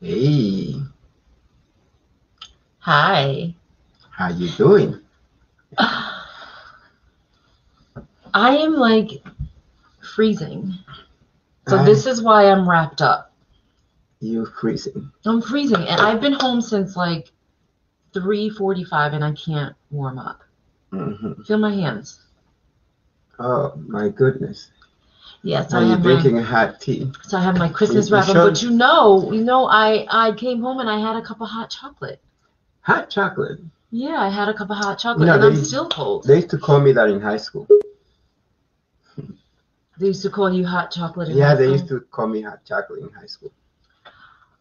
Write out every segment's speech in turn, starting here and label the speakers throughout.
Speaker 1: Hey,
Speaker 2: Hi.
Speaker 1: how you doing?
Speaker 2: I am like freezing. So
Speaker 1: I
Speaker 2: this is why I'm wrapped up.
Speaker 1: You freezing.
Speaker 2: I'm freezing and I've been home since like 3:45 and I can't warm up.
Speaker 1: Hmm.
Speaker 2: Feel my hands.
Speaker 1: Oh my goodness.
Speaker 2: Yes,
Speaker 1: Are you drinking a hot tea?
Speaker 2: I have my
Speaker 1: You,
Speaker 2: Christmas
Speaker 1: you
Speaker 2: wrap on, but
Speaker 1: should
Speaker 2: I came home and I had a cup of hot chocolate.
Speaker 1: hot chocolate.
Speaker 2: Yeah, I had a cup of hot
Speaker 1: You
Speaker 2: chocolate
Speaker 1: know
Speaker 2: and I'm still cold.
Speaker 1: they used to call me that in high school.
Speaker 2: They used to call you hot chocolate in
Speaker 1: Yeah,
Speaker 2: high
Speaker 1: they
Speaker 2: school.
Speaker 1: used to call me hot chocolate in high school.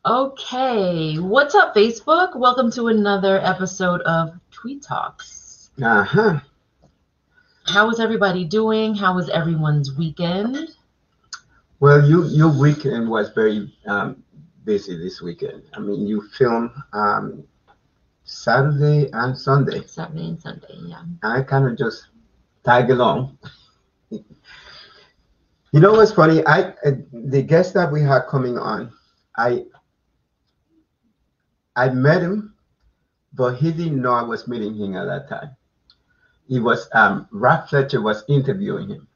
Speaker 2: Okay, what's up, Facebook? Welcome to another episode of Tweed Talks.
Speaker 1: Uh-huh.
Speaker 2: How is everybody doing? How was everyone's weekend?
Speaker 1: Well, your weekend was very busy this weekend. I mean, you filmed Saturday and Sunday.
Speaker 2: Saturday and Sunday, yeah.
Speaker 1: I kind of just tag along. You know what's funny? The guest that we had coming on, I I met him, but he didn't know I was meeting him at that time. He was Ralph Fletcher was interviewing him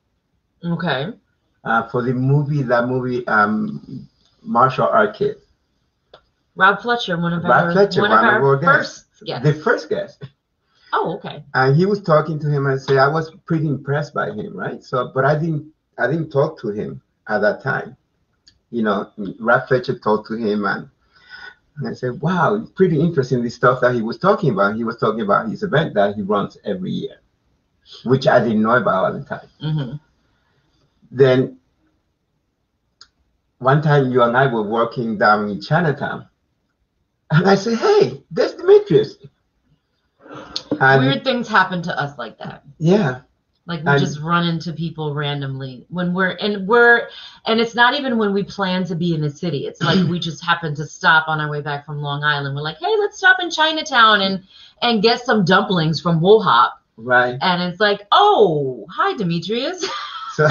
Speaker 2: Okay.
Speaker 1: for that movie Martial Art Kid.
Speaker 2: Rob Fletcher, one of
Speaker 1: Ralph Fletcher,
Speaker 2: one
Speaker 1: one
Speaker 2: of
Speaker 1: of our
Speaker 2: our
Speaker 1: guests,
Speaker 2: first guests.
Speaker 1: the first guest,
Speaker 2: Oh, okay.
Speaker 1: and he was talking to him and say I was pretty impressed by him, right? So, but I didn't talk to him at that time. You know, Ralph Fletcher talked to him and I said, wow, it's pretty interesting, the stuff that he was talking about. He was talking about his event that he runs every year, which I didn't know about at the time.
Speaker 2: Mm-hmm.
Speaker 1: Then one time you and I were walking down in Chinatown, and I said, hey, there's Demetrius. And
Speaker 2: Weird things happen to us like that.
Speaker 1: yeah,
Speaker 2: Like we
Speaker 1: and
Speaker 2: just run into people randomly when and it's not even when we plan to be in the city. It's like we just happen to stop on our way back from Long Island. We're like, hey, let's stop in Chinatown and get some dumplings from Wohop.
Speaker 1: right.
Speaker 2: And it's like, oh, hi, Demetrius.
Speaker 1: So,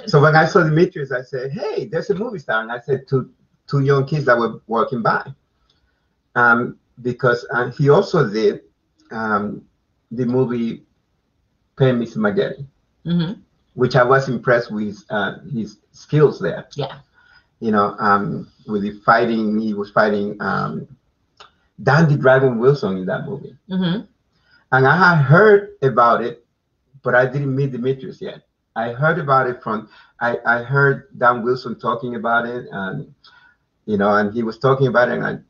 Speaker 1: so when I saw Demetrius, I said, hey, there's a movie star. And I said to two young kids that were walking by, because he also did the movie Pay Me Spaghetti,
Speaker 2: Mm-hmm.
Speaker 1: which I was impressed with his skills there.
Speaker 2: Yeah.
Speaker 1: You know, with the fighting, he was fighting Dandy Dragon Wilson in that movie.
Speaker 2: Mm-hmm.
Speaker 1: And I had heard about it, but I didn't meet Demetrius yet. I heard about it I heard Dan Wilson talking about it, and you know, and he was talking about it, and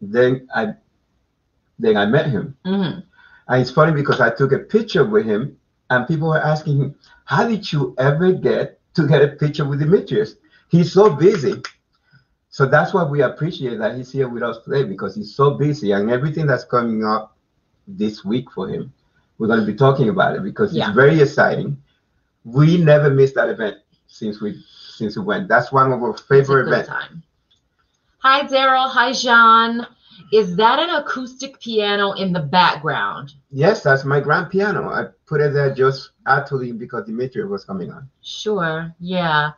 Speaker 1: then I met him.
Speaker 2: Mm-hmm.
Speaker 1: And it's funny because I took a picture with him, and people were asking him, "How did you ever get a picture with Demetrius? He's so busy." So that's why we appreciate that he's here with us today, because he's so busy, and everything that's coming up this week for him, we're going to be talking about it because it's very exciting. We never missed that event since we went. That's one of our favorite events.
Speaker 2: Hi, Daryl. Hi, Jean. Is that an acoustic piano in the background?
Speaker 1: Yes, that's my grand piano. I put it there just actually because Demetrius was coming on.
Speaker 2: Sure, yeah.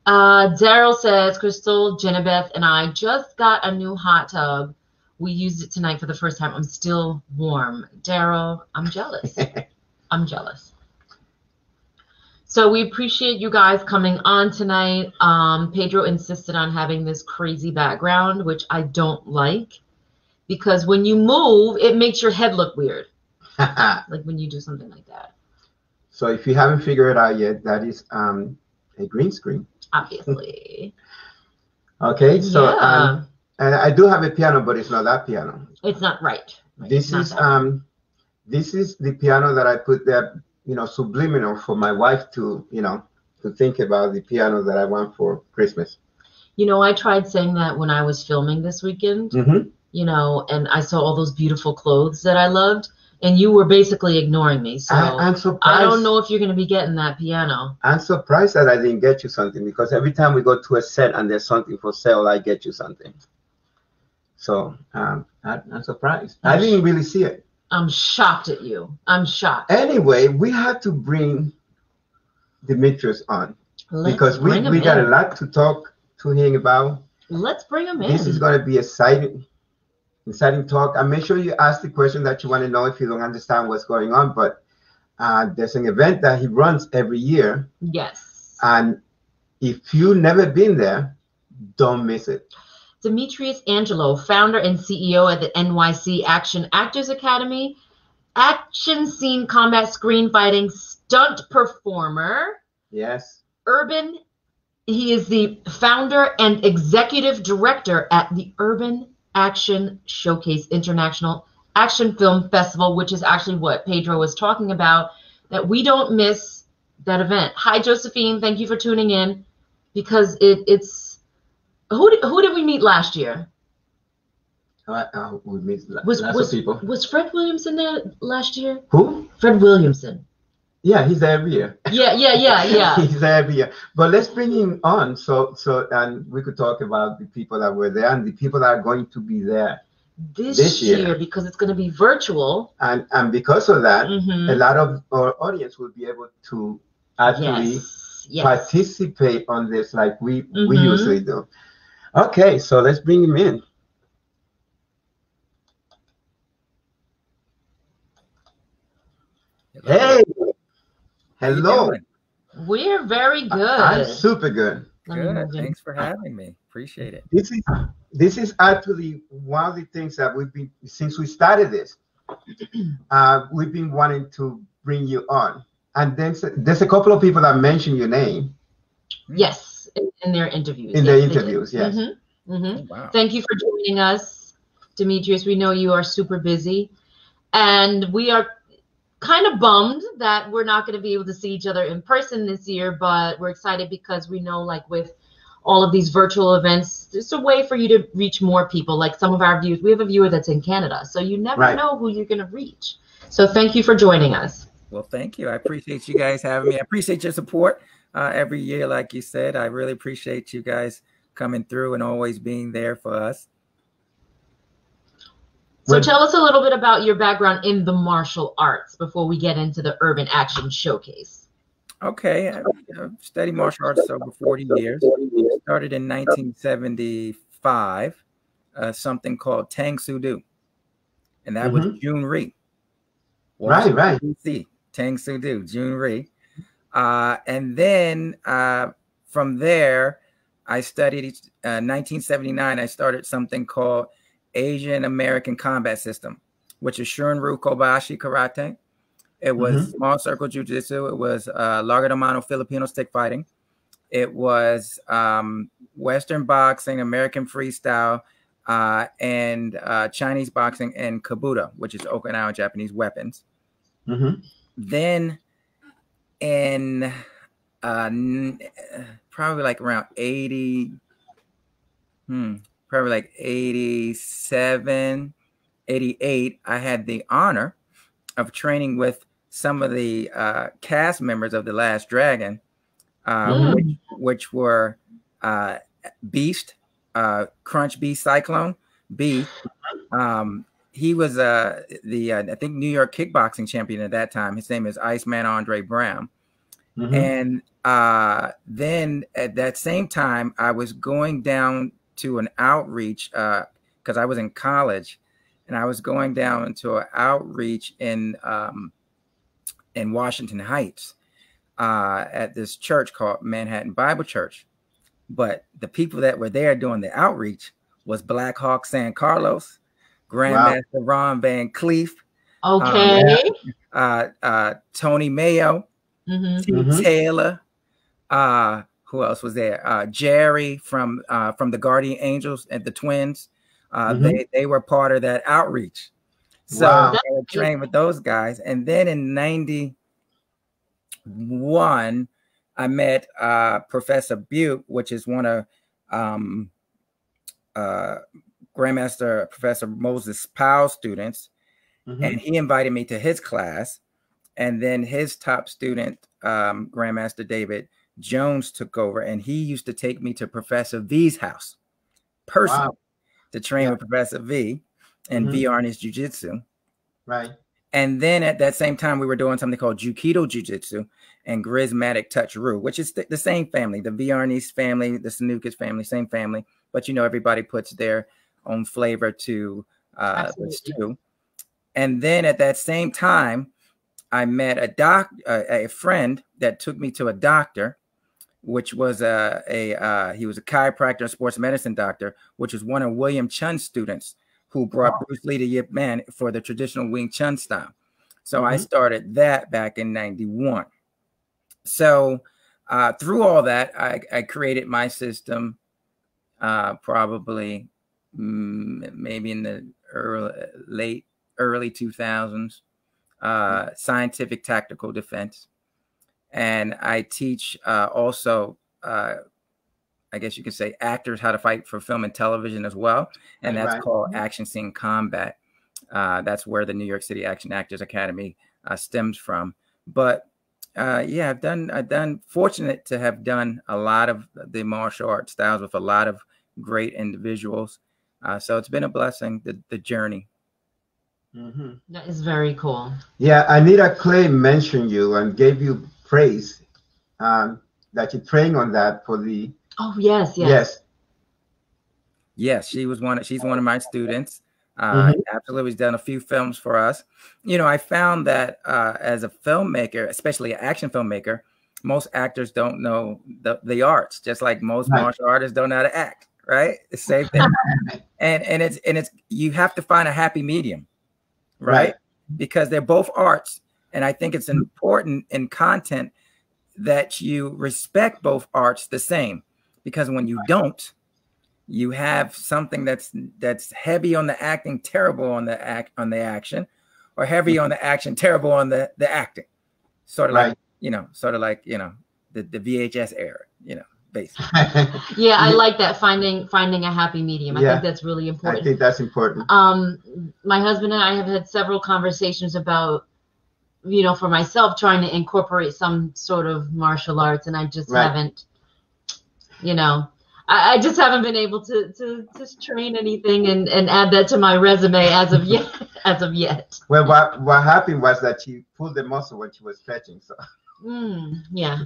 Speaker 2: Daryl says, Crystal, Jenabeth, and I just got a new hot tub. We used it tonight for the first time. I'm still warm. Daryl, I'm jealous. I'm jealous. So we appreciate you guys coming on tonight. Pedro insisted on having this crazy background, which I don't like, because when you move, it makes your head look weird. Like when you do something like that.
Speaker 1: So if you haven't figured it out yet, that is a green screen.
Speaker 2: Obviously.
Speaker 1: Okay, so
Speaker 2: yeah.
Speaker 1: I do have a piano, but it's not that piano.
Speaker 2: It's not right.
Speaker 1: This is the piano that I put there, you know, subliminal for my wife to, you know, to think about the piano that I want for Christmas.
Speaker 2: You know, I tried saying that when I was filming this weekend, you know, and I saw all those beautiful clothes that I loved, and you were basically ignoring me. So
Speaker 1: I'm surprised.
Speaker 2: I don't know if you're going to be getting that piano.
Speaker 1: I'm surprised that I didn't get you something, because every time we go to a set and there's something for sale, I get you something. So I'm surprised. I didn't really see it.
Speaker 2: I'm shocked at you. I'm shocked.
Speaker 1: Anyway, we had to bring Demetrius on because we got a lot to talk to him about.
Speaker 2: Let's bring him in.
Speaker 1: This is going to be exciting talk. And make sure you ask the question that you want to know if you don't understand what's going on. But there's an event that he runs every year.
Speaker 2: Yes.
Speaker 1: And if you've never been there, don't miss it.
Speaker 2: Demetrius Angelo, founder and CEO at the NYC Action Actors Academy, action scene combat screen fighting stunt performer.
Speaker 1: Yes.
Speaker 2: He is the founder and executive director at the Urban Action Showcase International Action Film Festival, which is actually what Pedro was talking about, that we don't miss that event. Hi, Josephine. Thank you for tuning in, because it's who did we meet last year?
Speaker 1: We met lots of people.
Speaker 2: Was Fred Williamson there last year?
Speaker 1: Who?
Speaker 2: Fred Williamson.
Speaker 1: Yeah, he's there every year.
Speaker 2: Yeah.
Speaker 1: He's there every year. But let's bring him on so and we could talk about the people that were there and the people that are going to be there this year,
Speaker 2: because it's going to be virtual.
Speaker 1: And because of that, a lot of our audience will be able to actually participate on this like we usually do. Okay, so let's bring him in. Hey, hello.
Speaker 2: We're very good.
Speaker 1: I'm super good.
Speaker 3: Good. Thanks for having me. Appreciate it.
Speaker 1: This is actually one of the things that we've been, since we started this, we've been wanting to bring you on. And then there's a couple of people that mention your name.
Speaker 2: Yes, in their interviews.
Speaker 1: Yes.
Speaker 3: Oh, wow.
Speaker 2: Thank you for joining us, Demetrius. We know you are super busy, and we are kind of bummed that we're not going to be able to see each other in person this year, but we're excited because we know, like, with all of these virtual events, there's a way for you to reach more people. Like some of our viewers, we have a viewer that's in Canada, so you never know who you're going to reach. So thank you for joining us.
Speaker 3: Well, thank you. I appreciate you guys having me. I appreciate your support every year. Like you said, I really appreciate you guys coming through and always being there for us.
Speaker 2: So tell us a little bit about your background in the martial arts before we get into the Urban Action Showcase.
Speaker 3: Okay. I've studied martial arts over 40 years. Started in 1975, something called Tang Soo Do. And that was Jun Rhee.
Speaker 1: Right.
Speaker 3: DC, Tang Soo Do, Jun Rhee. And then from there, I studied 1979. I started something called Asian American Combat System, which is Shunryu Kobayashi Karate. It was small circle jiu-jitsu. It was larga de mano Filipino stick fighting. It was Western boxing, American freestyle, and Chinese boxing, and kabuto, which is Okinawa Japanese weapons. Then in probably like around 87, 88, I had the honor of training with some of the cast members of The Last Dragon, which were Beast, Crunch Beast Cyclone, Beast. He was the I think New York kickboxing champion at that time. His name is Iceman Andre Brown. And then at that same time, I was going down to an outreach because I was in college, and I was going down to an outreach in Washington Heights at this church called Manhattan Bible Church. But the people that were there doing the outreach was Black Hawk San Carlos, Grandmaster Ron Van Cleef, Tony Mayo, T. Taylor. Who else was there? Jerry from the Guardian Angels and the Twins. They were part of that outreach. So I trained with those guys. And then in 91, I met Professor Butte, which is one of Grandmaster Professor Moses Powell's students. And he invited me to his class. And then his top student, Grandmaster David Jones, took over, and he used to take me to Professor V's house personally to train with Professor V and V Arnist Jiu-Jitsu.
Speaker 1: Right.
Speaker 3: And then at that same time, we were doing something called Jukido Jiu-Jitsu and Charismatic Touch Ryu, which is the same family, the Viarnese family, the Sanukas family, same family. But, you know, everybody puts their own flavor to the stew. And then at that same time, I met a friend that took me to a doctor, which was he was a chiropractor and sports medicine doctor, which was one of William Chun's students who brought Bruce Lee to Yip Man for the traditional Wing Chun style. So I started that back in 91. So through all that, I created my system probably maybe in the early 2000s, scientific tactical defense. And I teach also, I guess you could say, actors how to fight for film and television as well. And that's called action scene combat. That's where the New York City Action Actors Academy stems from. But yeah, I've done fortunate to have done a lot of the martial arts styles with a lot of great individuals. So it's been a blessing, the journey.
Speaker 2: That is very cool.
Speaker 1: Yeah, Anita Clay mentioned you and gave you praise that you're praying on that for the.
Speaker 2: Oh yes.
Speaker 3: Yes, she's one of my students. Absolutely, has done a few films for us. You know, I found that as a filmmaker, especially an action filmmaker, most actors don't know the arts, just like most martial artists don't know how to act. Right, the same thing. and it's you have to find a happy medium, right? Because they're both arts, and I think it's important in content that you respect both arts the same. Because when you don't, you have something that's heavy on the acting, terrible on the action, or heavy on the action, terrible on the acting. Sort of like the VHS era, basically.
Speaker 2: Yeah, I like that, finding a happy medium. I think that's really important.
Speaker 1: I think that's important.
Speaker 2: My husband and I have had several conversations about, for myself, trying to incorporate some sort of martial arts, and I just haven't, I just haven't been able to train anything and add that to my resume as of yet.
Speaker 1: Well, what happened was that she pulled the muscle when she was stretching. So.
Speaker 2: Yeah.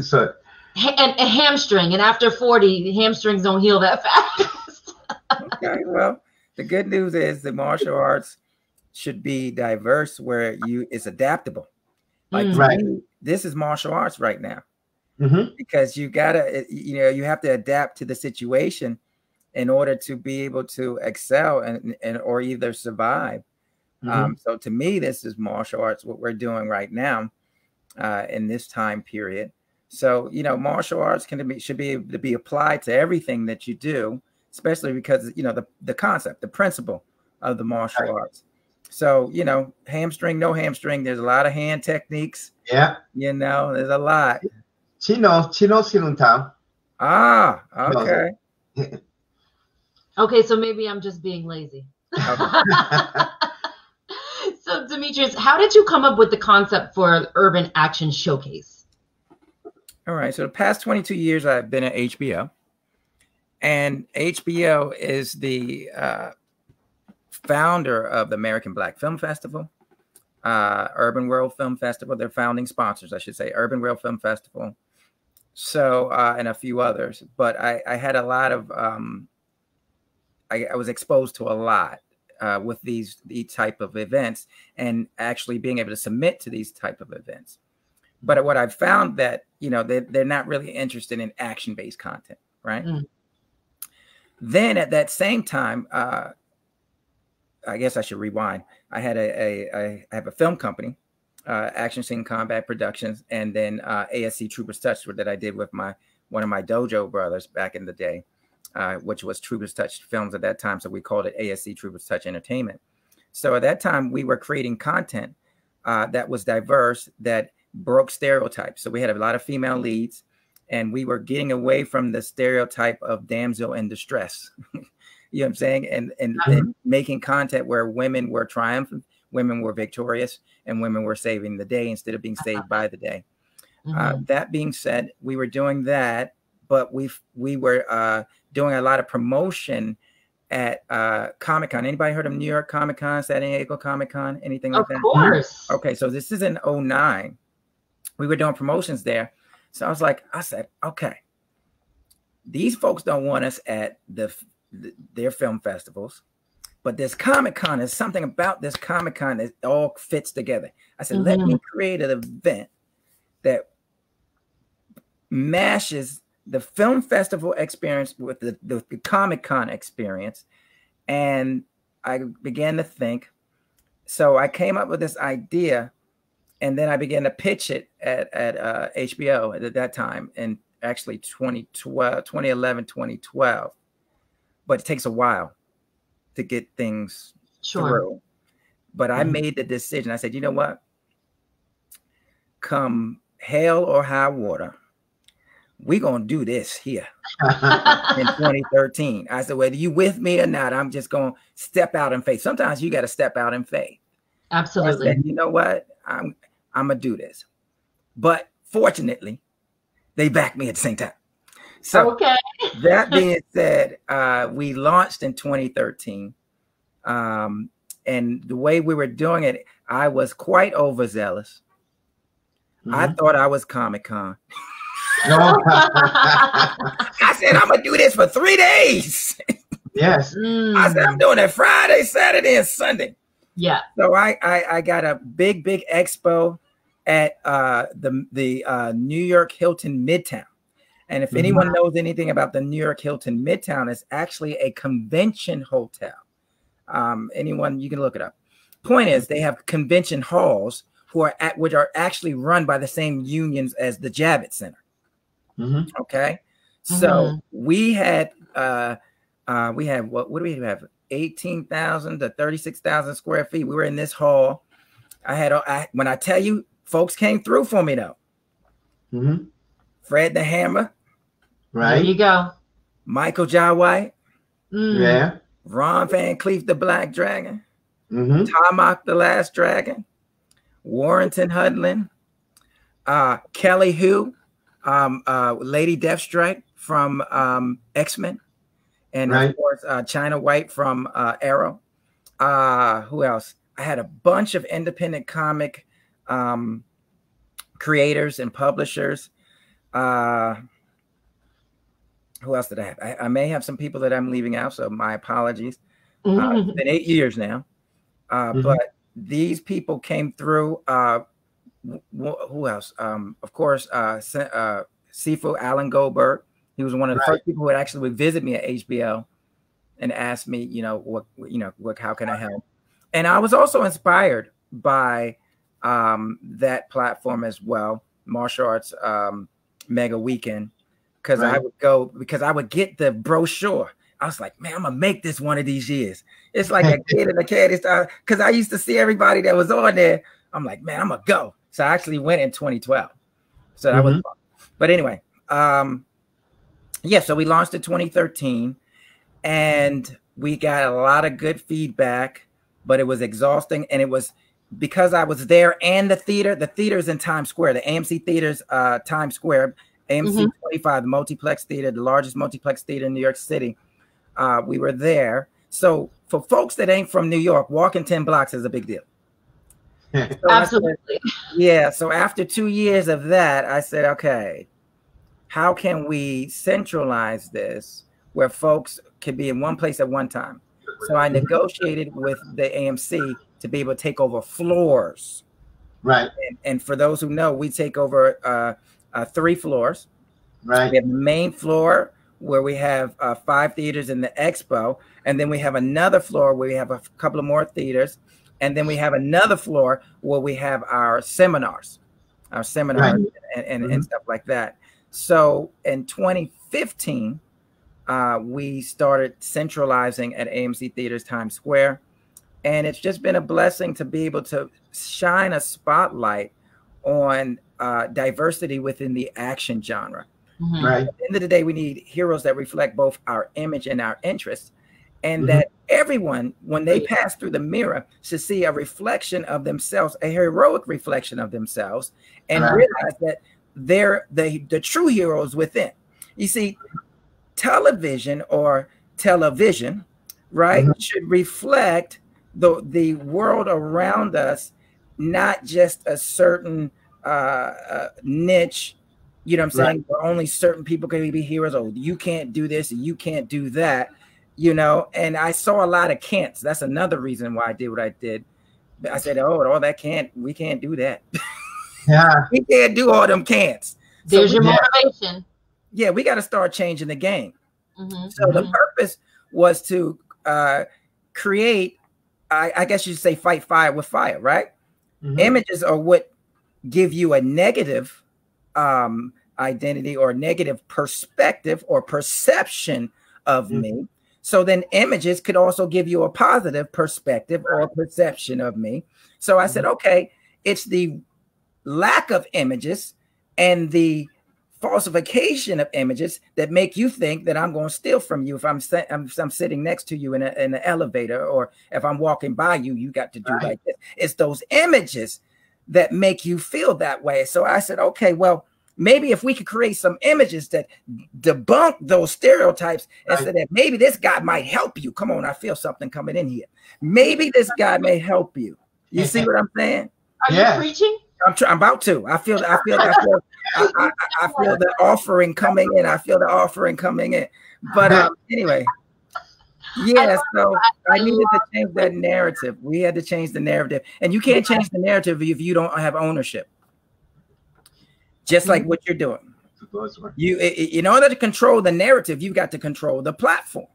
Speaker 1: So.
Speaker 2: And a hamstring, and after 40, hamstrings don't heal that fast.
Speaker 3: Okay, well, the good news is the martial arts should be diverse, where it's adaptable. Like this is martial arts right now, because you gotta, you have to adapt to the situation in order to be able to excel and or either survive. So to me, this is martial arts, what we're doing right now in this time period. So, martial arts should be able to be applied to everything that you do, especially because, the concept, the principle of the martial arts. So, hamstring, no hamstring. There's a lot of hand techniques.
Speaker 1: Yeah.
Speaker 3: There's a lot.
Speaker 1: Chino Sinuntao.
Speaker 3: Ah, okay.
Speaker 2: Okay, so maybe I'm just being lazy. Okay. So, Demetrius, how did you come up with the concept for Urban Action Showcase?
Speaker 3: All right. So the past 22 years, I've been at HBO, and HBO is the founder of the American Black Film Festival, Urban World Film Festival. They're founding sponsors, I should say, Urban World Film Festival. So, and a few others, but I had a lot of, I was exposed to a lot with these type of events, and actually being able to submit to these type of events. But what I've found that, they're not really interested in action-based content, right? Then at that same time, I guess I should rewind. I had I have a film company, Action Scene Combat Productions, and then ASC Troopers Touch that I did with one of my dojo brothers back in the day, which was Troopers Touch Films at that time. So we called it ASC Troopers Touch Entertainment. So at that time, we were creating content that was diverse, that broke stereotypes. So we had a lot of female leads, and we were getting away from the stereotype of damsel in distress. You know what I'm saying? And making content where women were triumphant, women were victorious, and women were saving the day instead of being saved by the day. That being said, we were doing that, but we were doing a lot of promotion at Comic-Con. Anybody heard of New York Comic-Con, San Diego Comic-Con, anything like that?
Speaker 2: Of course.
Speaker 3: Okay, so this is in 2009. We were doing promotions there. So I said, okay, these folks don't want us at their film festivals, but this Comic-Con is something about this Comic-Con that all fits together. I said, let me create an event that mashes the film festival experience with the Comic-Con experience. And I began to think. So I came up with this idea, and then I began to pitch it at HBO at that time, and actually 2011, 2012. But it takes a while to get things through. But I made the decision. I said, you know what? Come hell or high water, we're going to do this here in 2013. I said, whether you with me or not, I'm just going to step out in faith. Sometimes you got to step out in faith.
Speaker 2: Absolutely.
Speaker 3: I said, you know what? I'm going to do this. But fortunately, they backed me at the same time. So that being said, we launched in 2013. And the way we were doing it, I was quite overzealous. I thought I was Comic-Con. I said, I'm going to do this for 3 days.
Speaker 1: Yes.
Speaker 3: I said, I'm doing it Friday, Saturday, and Sunday.
Speaker 2: Yeah.
Speaker 3: So I got a big expo at the New York Hilton Midtown. And if anyone knows anything about the New York Hilton Midtown, it's actually a convention hotel. Anyone, you can look it up. Point is, they have convention halls which are actually run by the same unions as the Javits Center. Okay, so we had what do we have? 18,000 to 36,000 square feet. We were in this hall. When I tell you, folks came through for me though. Fred the Hammer,
Speaker 1: right?
Speaker 2: There you go.
Speaker 3: Michael Jai White,
Speaker 1: yeah.
Speaker 3: Ron Van Cleef the Black Dragon, Tarmac the Last Dragon, Warrington Hudlin, Kelly Hu, Lady Deathstrike from X-Men, and of course China White from Arrow. Who else? I had a bunch of independent comic creators and publishers. Who else did I have? I may have some people that I'm leaving out, so my apologies. It's been 8 years now, but these people came through. Who else? Of course, Sifu Alan Goldberg. He was one of the first people who actually would visit me at HBO and ask me, how can I help? And I was also inspired by that platform as well, Martial Arts Mega Weekend, because I would get the brochure. I was like, man, I'm gonna make this one of these years. It's like a kid in a candy store, because I used to see everybody that was on there. I'm like, man, I'm gonna go. So I actually went in 2012. So that was fun. But anyway, so we launched in 2013, and we got a lot of good feedback, but it was exhausting. And it was because I was there, and the theater's in Times Square, the AMC Theater's Times Square, AMC 25, the multiplex theater, the largest multiplex theater in New York City. We were there. So for folks that ain't from New York, walking 10 blocks is a big deal. So
Speaker 2: Absolutely.
Speaker 3: So after 2 years of that, I said, okay, how can we centralize this where folks can be in one place at one time? So I negotiated with the AMC to be able to take over floors.
Speaker 1: Right.
Speaker 3: And for those who know, we take over 3 floors.
Speaker 1: Right.
Speaker 3: We have the main floor where we have 5 theaters in the expo. And then we have another floor where we have a couple of more theaters. And then we have another floor where we have our seminars and stuff like that. So in 2015, we started centralizing at AMC Theaters Times Square. And it's just been a blessing to be able to shine a spotlight on diversity within the action genre.
Speaker 1: Right.
Speaker 3: At the end of the day, we need heroes that reflect both our image and our interests. And that everyone, when they pass through the mirror, should see a reflection of themselves, a heroic reflection of themselves, and realize that they're the true heroes within. You see, television right, should reflect the world around us, not just a certain niche. You know what I'm saying? Where only certain people can be heroes. Oh, you can't do this and you can't do that. You know, and I saw a lot of can'ts. That's another reason why I did what I did. I said, oh, all that we can't do that.
Speaker 1: Yeah.
Speaker 3: We can't do all them can'ts.
Speaker 2: There's your motivation.
Speaker 3: Yeah, we got to start changing the game. So the
Speaker 2: Mm-hmm.
Speaker 3: purpose was to create, I guess you'd say, fight fire with fire, right?
Speaker 1: Mm-hmm.
Speaker 3: Images are what give you a negative identity or negative perspective or perception of me. So then images could also give you a positive perspective or perception of me. So I said, okay, it's the lack of images and the falsification of images that make you think that I'm going to steal from you if I'm sitting next to you in an elevator, or if I'm walking by you, you got to do like this. It's those images that make you feel that way. So I said, okay, well, maybe if we could create some images that debunk those stereotypes and say that maybe this guy might help you. Come on, I feel something coming in here. Maybe this guy may help you. You see what I'm saying?
Speaker 2: Are you preaching?
Speaker 3: I'm about to. I feel the offering coming in. I feel the offering coming in. But anyway, yeah. So I needed to change that narrative. We had to change the narrative, and you can't change the narrative if you don't have ownership. Just like what you're doing. You, in order to control the narrative, you've got to control the platform.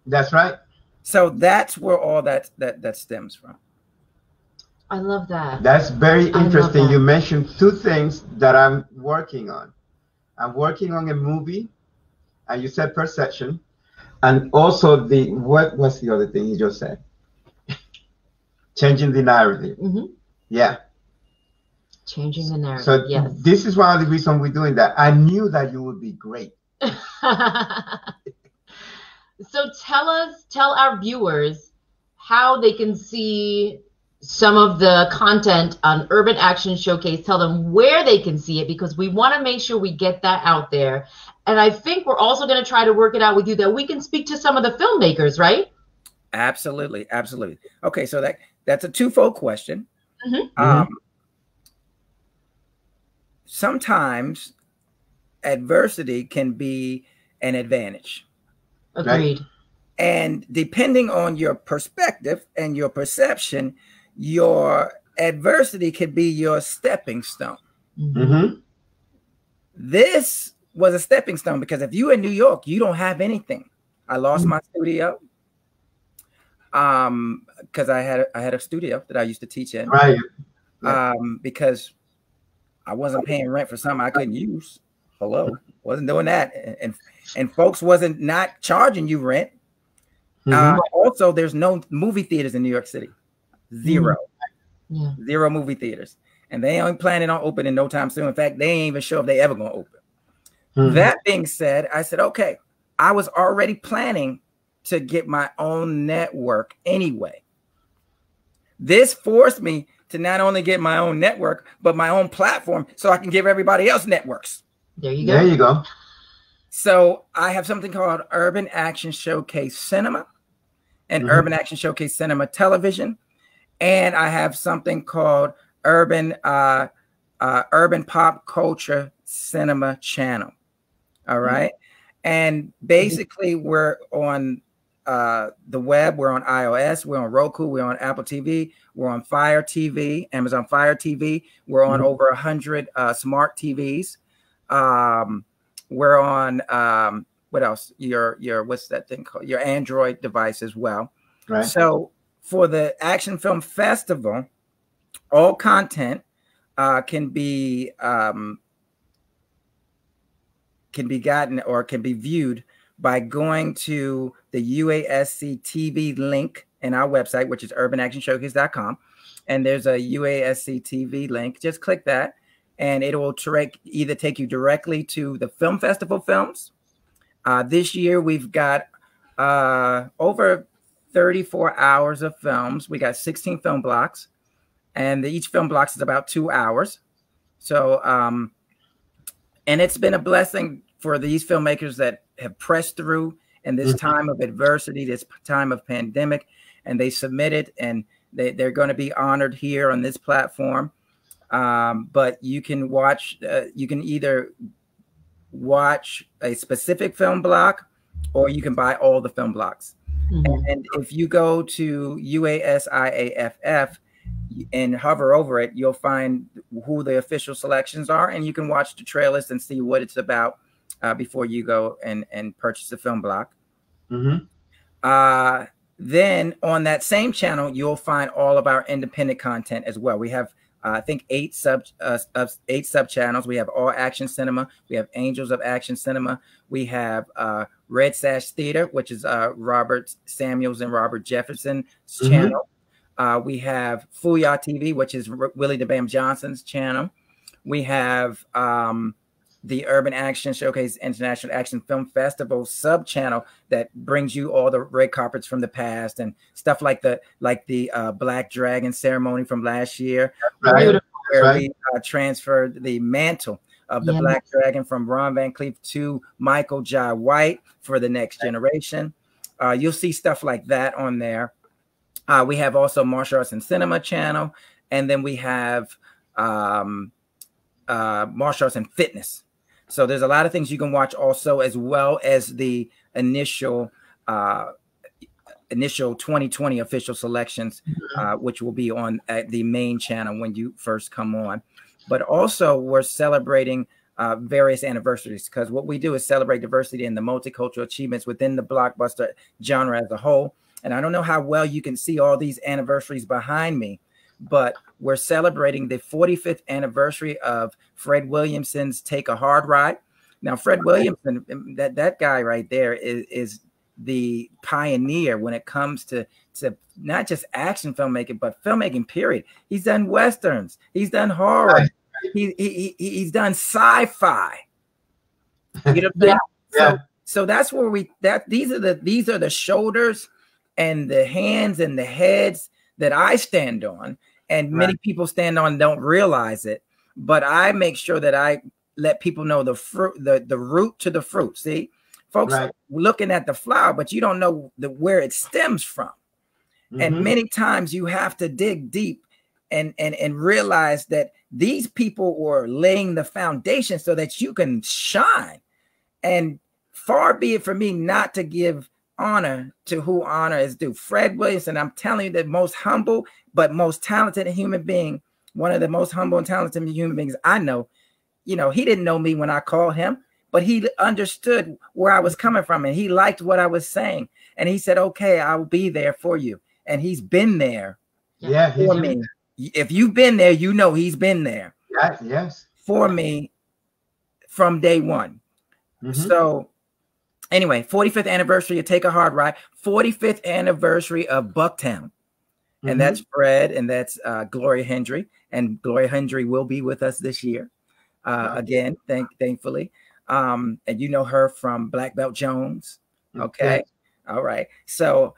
Speaker 1: That's right.
Speaker 3: So that's where all that stems from.
Speaker 2: I love that.
Speaker 1: That's very interesting. You mentioned two things that I'm working on. I'm working on a movie, and you said perception, and also what was the other thing you just said? Changing the narrative. Yeah.
Speaker 2: Changing the narrative.
Speaker 1: So
Speaker 2: yes.
Speaker 1: This is one of the reasons we're doing that. I knew that you would be great.
Speaker 2: So tell our viewers how they can see some of the content on Urban Action Showcase. Tell them where they can see it, because we want to make sure we get that out there. And I think we're also going to try to work it out with you that we can speak to some of the filmmakers, right?
Speaker 3: Absolutely. Absolutely. Okay. So that's a twofold question. Sometimes adversity can be an advantage.
Speaker 2: Agreed.
Speaker 3: Right? And depending on your perspective and your perception, your adversity could be your stepping stone. This was a stepping stone, because if you're in New York, you don't have anything. I lost my studio because I had a studio that I used to teach in.
Speaker 1: Right.
Speaker 3: Because I wasn't paying rent for something I couldn't use. Hello, wasn't doing that, and folks wasn't not charging you rent. Also, there's no movie theaters in New York City. Zero. Zero movie theaters, and they ain't planning on opening no time soon. In fact, they ain't even sure if they ever gonna open. That being said, I said, okay, I was already planning to get my own network anyway. This forced me to not only get my own network, but my own platform, so I can give everybody else networks.
Speaker 2: There you go.
Speaker 1: There you go.
Speaker 3: So I have something called Urban Action Showcase Cinema and Urban Action Showcase Cinema Television. And I have something called Urban Pop Culture Cinema Channel. All right. And basically we're on the web. We're on iOS. We're on Roku. We're on Apple TV. We're on Fire TV, Amazon Fire TV. We're on over 100 smart TVs. We're on what else? Your what's that thing called? Your Android device as well.
Speaker 1: Right.
Speaker 3: So for the Action Film Festival, all content can be gotten or can be viewed by going to the UASC TV link in our website, which is urbanactionshowcase.com. And there's a UASC TV link. Just click that, and it will either take you directly to the film festival films. This year, we've got over 34 hours of films. We got 16 film blocks, and each film block is about 2 hours. So, and it's been a blessing for these filmmakers that have pressed through in this time of adversity, this time of pandemic, and they submitted, and they're going to be honored here on this platform. But you can watch, you can either watch a specific film block, or you can buy all the film blocks. And if you go to UASIAFF and hover over it, you'll find who the official selections are, and you can watch the trailers and see what it's about before you go and purchase the film block. Then on that same channel, you'll find all of our independent content as well. We have I think 8 sub channels. We have All Action Cinema. We have Angels of Action Cinema. We have Red Sash Theater, which is Robert Samuels and Robert Jefferson's channel. We have Fooyah TV, which is Willie the Bam Johnson's channel. We have the Urban Action Showcase International Action Film Festival sub channel that brings you all the red carpets from the past and stuff like the Black Dragon ceremony from last year, where we transferred the mantle of the Black Dragon from Ron Van Cleef to Michael Jai White for the next generation. You'll see stuff like that on there. We have also Martial Arts and Cinema channel, and then we have Martial Arts and Fitness. So there's a lot of things you can watch also, as well as the initial 2020 official selections, which will be on the main channel when you first come on. But also we're celebrating various anniversaries, because what we do is celebrate diversity and the multicultural achievements within the blockbuster genre as a whole. And I don't know how well you can see all these anniversaries behind me, but we're celebrating the 45th anniversary of Fred Williamson's Take a Hard Ride. Now, Fred Williamson, that guy right there is the pioneer when it comes to not just action filmmaking, but filmmaking, period. He's done Westerns. He's done horror. He's done sci-fi. You know what I'm saying? So that's where these are the shoulders and the hands and the heads that I stand on, and many people stand on and don't realize it. But I make sure that I let people know the fruit, the root to the fruit. See, folks looking at the flower, but you don't know where it stems from. And many times you have to dig deep and realize that these people were laying the foundation so that you can shine. And far be it for me not to give honor to who honor is due. Fred Williamson, I'm telling you, the most humble but most talented human being, one of the most humble and talented human beings I know. You know, he didn't know me when I called him, but he understood where I was coming from, and he liked what I was saying, and he said, okay, I will be there for you. And he's been there for me. If you've been there, you know he's been there for me from day one. So anyway, 45th anniversary of Take a Hard Ride, 45th anniversary of Bucktown. And that's Fred, and that's Gloria Hendry. And Gloria Hendry will be with us this year. Again, thankfully. And you know her from Black Belt Jones. Okay. All right. So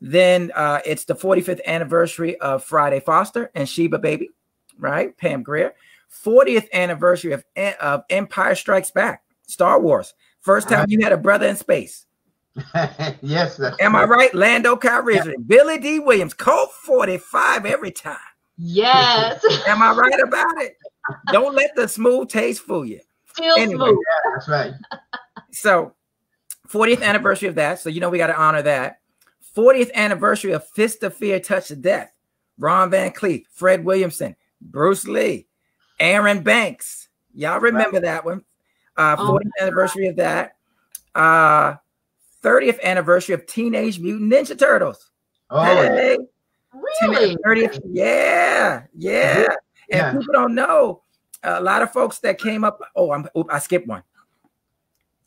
Speaker 3: then it's the 45th anniversary of Friday Foster and Sheba Baby, right? Pam Grier. 40th anniversary of Empire Strikes Back, Star Wars. First time you had a brother in space.
Speaker 1: Yes.
Speaker 3: Am I right? Lando Calrissian, Billy D. Williams, Colt 45 every time.
Speaker 2: Yes.
Speaker 3: Am I right about it? Don't let the smooth taste fool you.
Speaker 2: Still smooth.
Speaker 1: Yeah, that's right.
Speaker 3: So 40th anniversary of that. So, you know, we got to honor that. 40th anniversary of Fist of Fear, Touch of Death. Ron Van Cleef, Fred Williamson, Bruce Lee, Aaron Banks. Y'all remember that one. 40th anniversary of that. 30th anniversary of Teenage Mutant Ninja Turtles.
Speaker 1: Oh,
Speaker 3: hey.
Speaker 2: Really?
Speaker 3: 30th, yeah. And people don't know. A lot of folks that came up. Oh, I skipped one.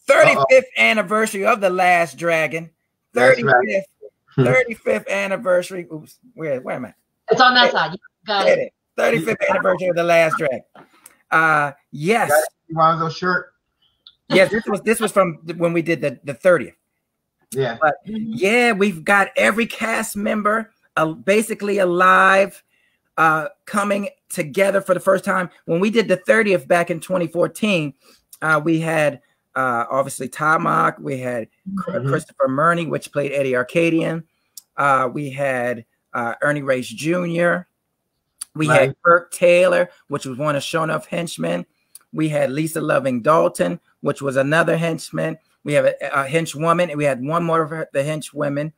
Speaker 3: 35th anniversary of The Last Dragon. 35th anniversary. Oops, where am I?
Speaker 2: It's on that side. You got it.
Speaker 3: 35th anniversary of The Last Dragon. Yes.
Speaker 1: One of those shirt.
Speaker 3: Yes, this was from when we did the 30th.
Speaker 1: Yeah.
Speaker 3: But yeah, we've got every cast member basically alive, coming together for the first time. When we did the 30th back in 2014, we had obviously Tamak. We had Christopher Murney, which played Eddie Arcadian. We had Ernie Reyes Jr. We had Kirk Taylor, which was one of Shonuff's henchmen. We had Lisa Loving Dalton, which was another henchman. We have a henchwoman, and we had one more of the henchwomen.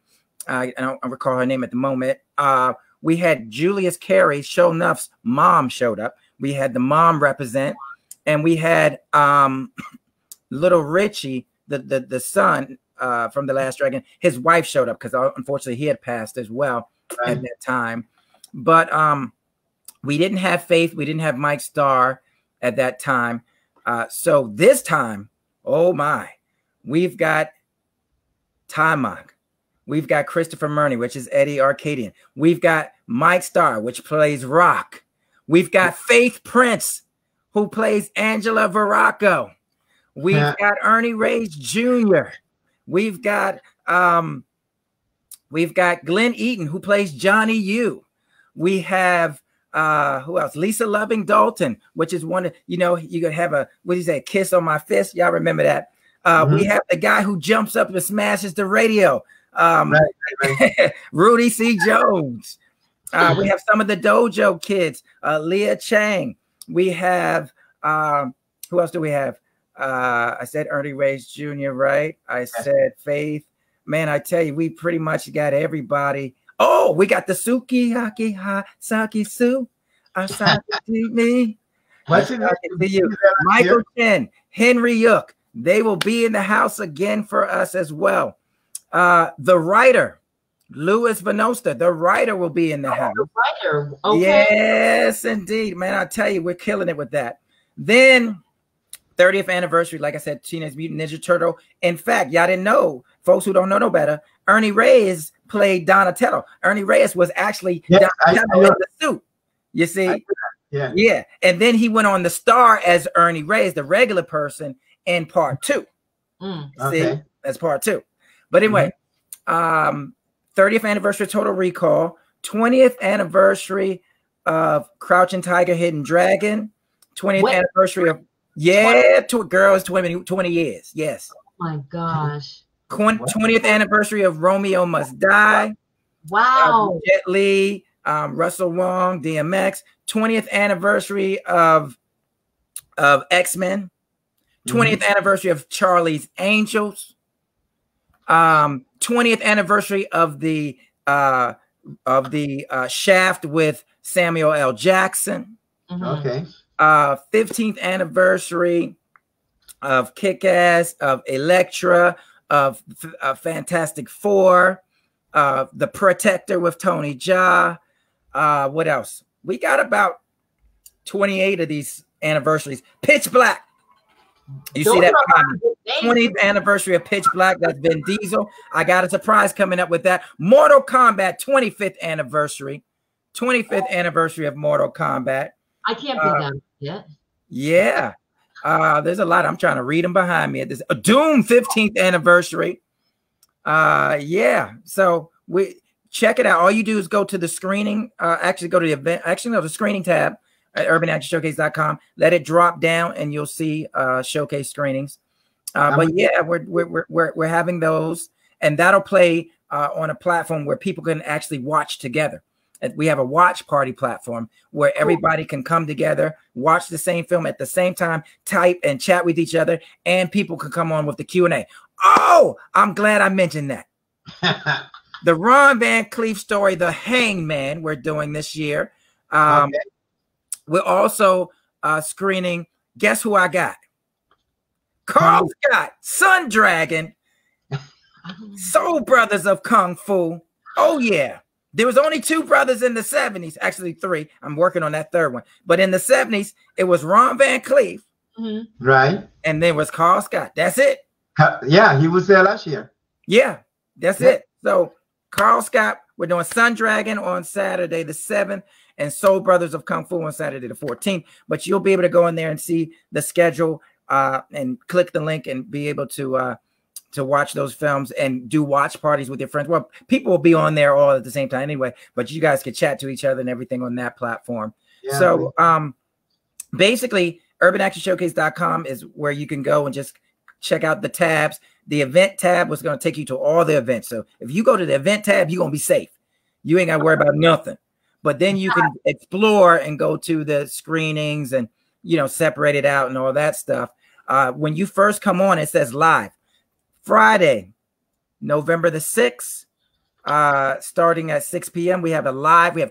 Speaker 3: I don't recall her name at the moment. We had Julius Carey, Shonuff's mom, showed up. We had the mom represent, and we had Little Richie, the son from The Last Dragon. His wife showed up because unfortunately he had passed as well at that time. But we didn't have Faith. We didn't have Mike Starr at that time. So this time, oh my, we've got Tamak. We've got Christopher Murney, which is Eddie Arcadian. We've got Mike Starr, which plays Rock. We've got Faith Prince, who plays Angela Veraco. We've got Ernie Reyes Jr. We've got Glenn Eaton, who plays Johnny U. We have who else? Lisa Loving Dalton, which is one of, you know, you could have a, what do you say, kiss on my fist. Y'all remember that? We have the guy who jumps up and smashes the radio. Rudy C. Jones. We have some of the Dojo kids, Leah Chang. We have who else do we have? I said Ernie Reyes Jr., right? I said Faith. Man, I tell you, we pretty much got everybody. Oh, we got the Suki Haki Ha Saki Su. Asaki me.
Speaker 1: What's it?
Speaker 3: Michael Chen, Henry Yook. They will be in the house again for us as well. The writer, Louis Vanosta, the writer will be in the house.
Speaker 2: The writer, okay.
Speaker 3: Yes, indeed, man. I tell you, we're killing it with that. Then 30th anniversary, like I said, Teenage Mutant Ninja Turtle. In fact, y'all didn't know, folks who don't know no better, Ernie Reyes played Donatello. Ernie Reyes was actually Donatello in the suit. You see? Yeah. And then he went on to star as Ernie Reyes, the regular person, in part 2. See? That's part 2. But anyway, 30th anniversary of Total Recall, 20th anniversary of Crouching Tiger, Hidden Dragon, 20th anniversary of, girls, 20 years. Yes.
Speaker 2: Oh my gosh.
Speaker 3: 20th anniversary of Romeo Must Die.
Speaker 2: Wow.
Speaker 3: Jet Li, Russell Wong, DMX. 20th anniversary of X-Men. 20th anniversary of Charlie's Angels. 20th anniversary of the Shaft with Samuel L. Jackson. 15th anniversary of Kick-Ass, of Elektra, of Fantastic Four, The Protector with Tony Jaa. What else? We got about 28 of these anniversaries. Pitch Black. You see that? 20th anniversary of Pitch Black. That's Vin Diesel. I got a surprise coming up with that. Mortal Kombat 25th anniversary. 25th anniversary of Mortal Kombat.
Speaker 2: I can't believe that yet.
Speaker 3: Yeah. There's a lot. I'm trying to read them behind me. There's a Doom 15th anniversary. Yeah. So we check it out. All you do is go to the screening. Actually go to the event. Actually, no, the screening tab at urbanactionshowcase.com. Let it drop down, and you'll see showcase screenings. But yeah, we're having those, and that'll play on a platform where people can actually watch together. We have a watch party platform where everybody can come together, watch the same film at the same time, type and chat with each other, and people can come on with the Q&A. Oh, I'm glad I mentioned that. The Ron Van Cleef story, The Hangman, we're doing this year. We're also screening, guess who I got? Carl Scott, Sun Dragon, Soul Brothers of Kung Fu. Oh, yeah. There was only 2 brothers in the 70s, actually 3. I'm working on that 3rd one. But in the 70s, it was Ron Van Cleef.
Speaker 1: Right.
Speaker 3: And there was Carl Scott. That's it.
Speaker 1: Yeah, he was there last year.
Speaker 3: Yeah, that's it. So Carl Scott, we're doing Sun Dragon on Saturday the 7th and Soul Brothers of Kung Fu on Saturday the 14th. But you'll be able to go in there and see the schedule and click the link and be able to watch those films and do watch parties with your friends. Well, people will be on there all at the same time anyway, but you guys can chat to each other and everything on that platform. Yeah, so basically, urbanactionshowcase.com is where you can go and just check out the tabs. The event tab was going to take you to all the events. So if you go to the event tab, you're going to be safe. You ain't got to worry about nothing. But then you can explore and go to the screenings and, you know, separate it out and all that stuff. When you first come on, it says live. Friday, November the 6th, starting at 6 p.m. We have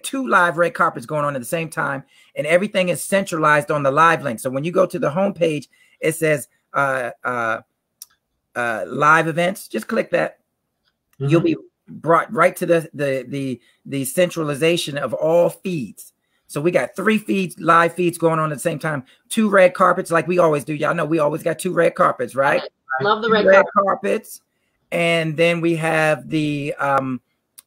Speaker 3: 2 live red carpets going on at the same time, and everything is centralized on the live link. So when you go to the homepage, it says live events. Just click that. Mm-hmm. You'll be brought right to the centralization of all feeds. So we got 3 live feeds going on at the same time. 2 red carpets, like we always do. Y'all know we always got 2 red carpets, right?
Speaker 2: Love the
Speaker 3: red carpets. And then we have the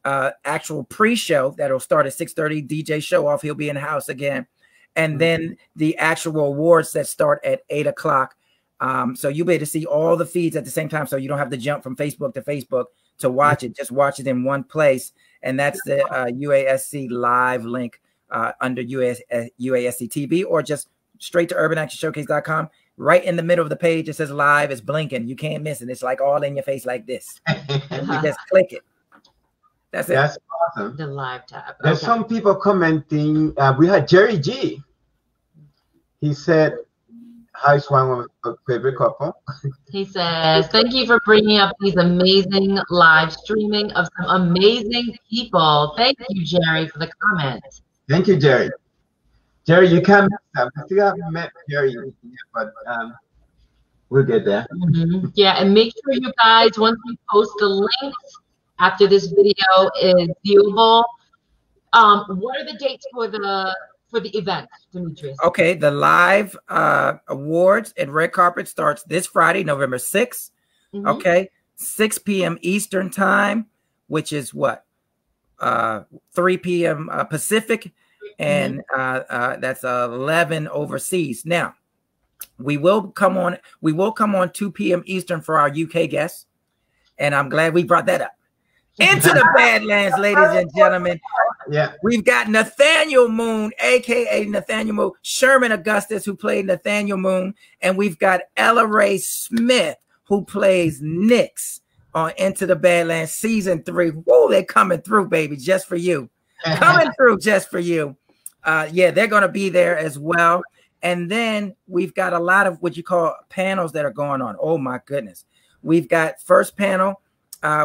Speaker 3: actual pre-show that'll start at 6:30. DJ Show Off, he'll be in the house again. And then the actual awards that start at 8 o'clock. So you'll be able to see all the feeds at the same time, so you don't have to jump from Facebook to Facebook to watch it. Just watch it in one place. And that's the UASC live link under UASC TV, or just straight to urbanactionshowcase.com. Right in the middle of the page, it says live. It's blinking. You can't miss it. It's like all in your face like this. You just click it. That's it.
Speaker 1: That's awesome.
Speaker 2: The live tab.
Speaker 1: There's some people commenting. We had Jerry G. He said, hi, Swan, favorite couple.
Speaker 2: He says, thank you for bringing up these amazing live streaming of some amazing people. Thank you, Jerry, for the comment.
Speaker 1: Thank you, Jerry. Jerry, you can't miss that. I still haven't met Jerry yet, but we'll get there.
Speaker 2: Yeah, and make sure you guys, once we post the links after this video is viewable, what are the dates for the event, Demetrius?
Speaker 3: Okay, the live awards and red carpet starts this Friday, November 6th. Okay, 6 p.m. Eastern time, which is what? 3 p.m. Pacific. And that's 11 overseas. Now, we will come on 2 p.m. Eastern for our UK guests, and I'm glad we brought that up. Into the Badlands, ladies and gentlemen.
Speaker 1: Yeah,
Speaker 3: we've got Nathaniel Moon, aka Nathaniel Moon, Sherman Augustus, who played Nathaniel Moon, and we've got Ella Ray Smith, who plays Nix on Into the Badlands season 3. Whoa, they're coming through, baby, just for you. Coming through just for you. Yeah, they're going to be there as well. And then we've got a lot of what you call panels that are going on. Oh, my goodness. We've got first panel.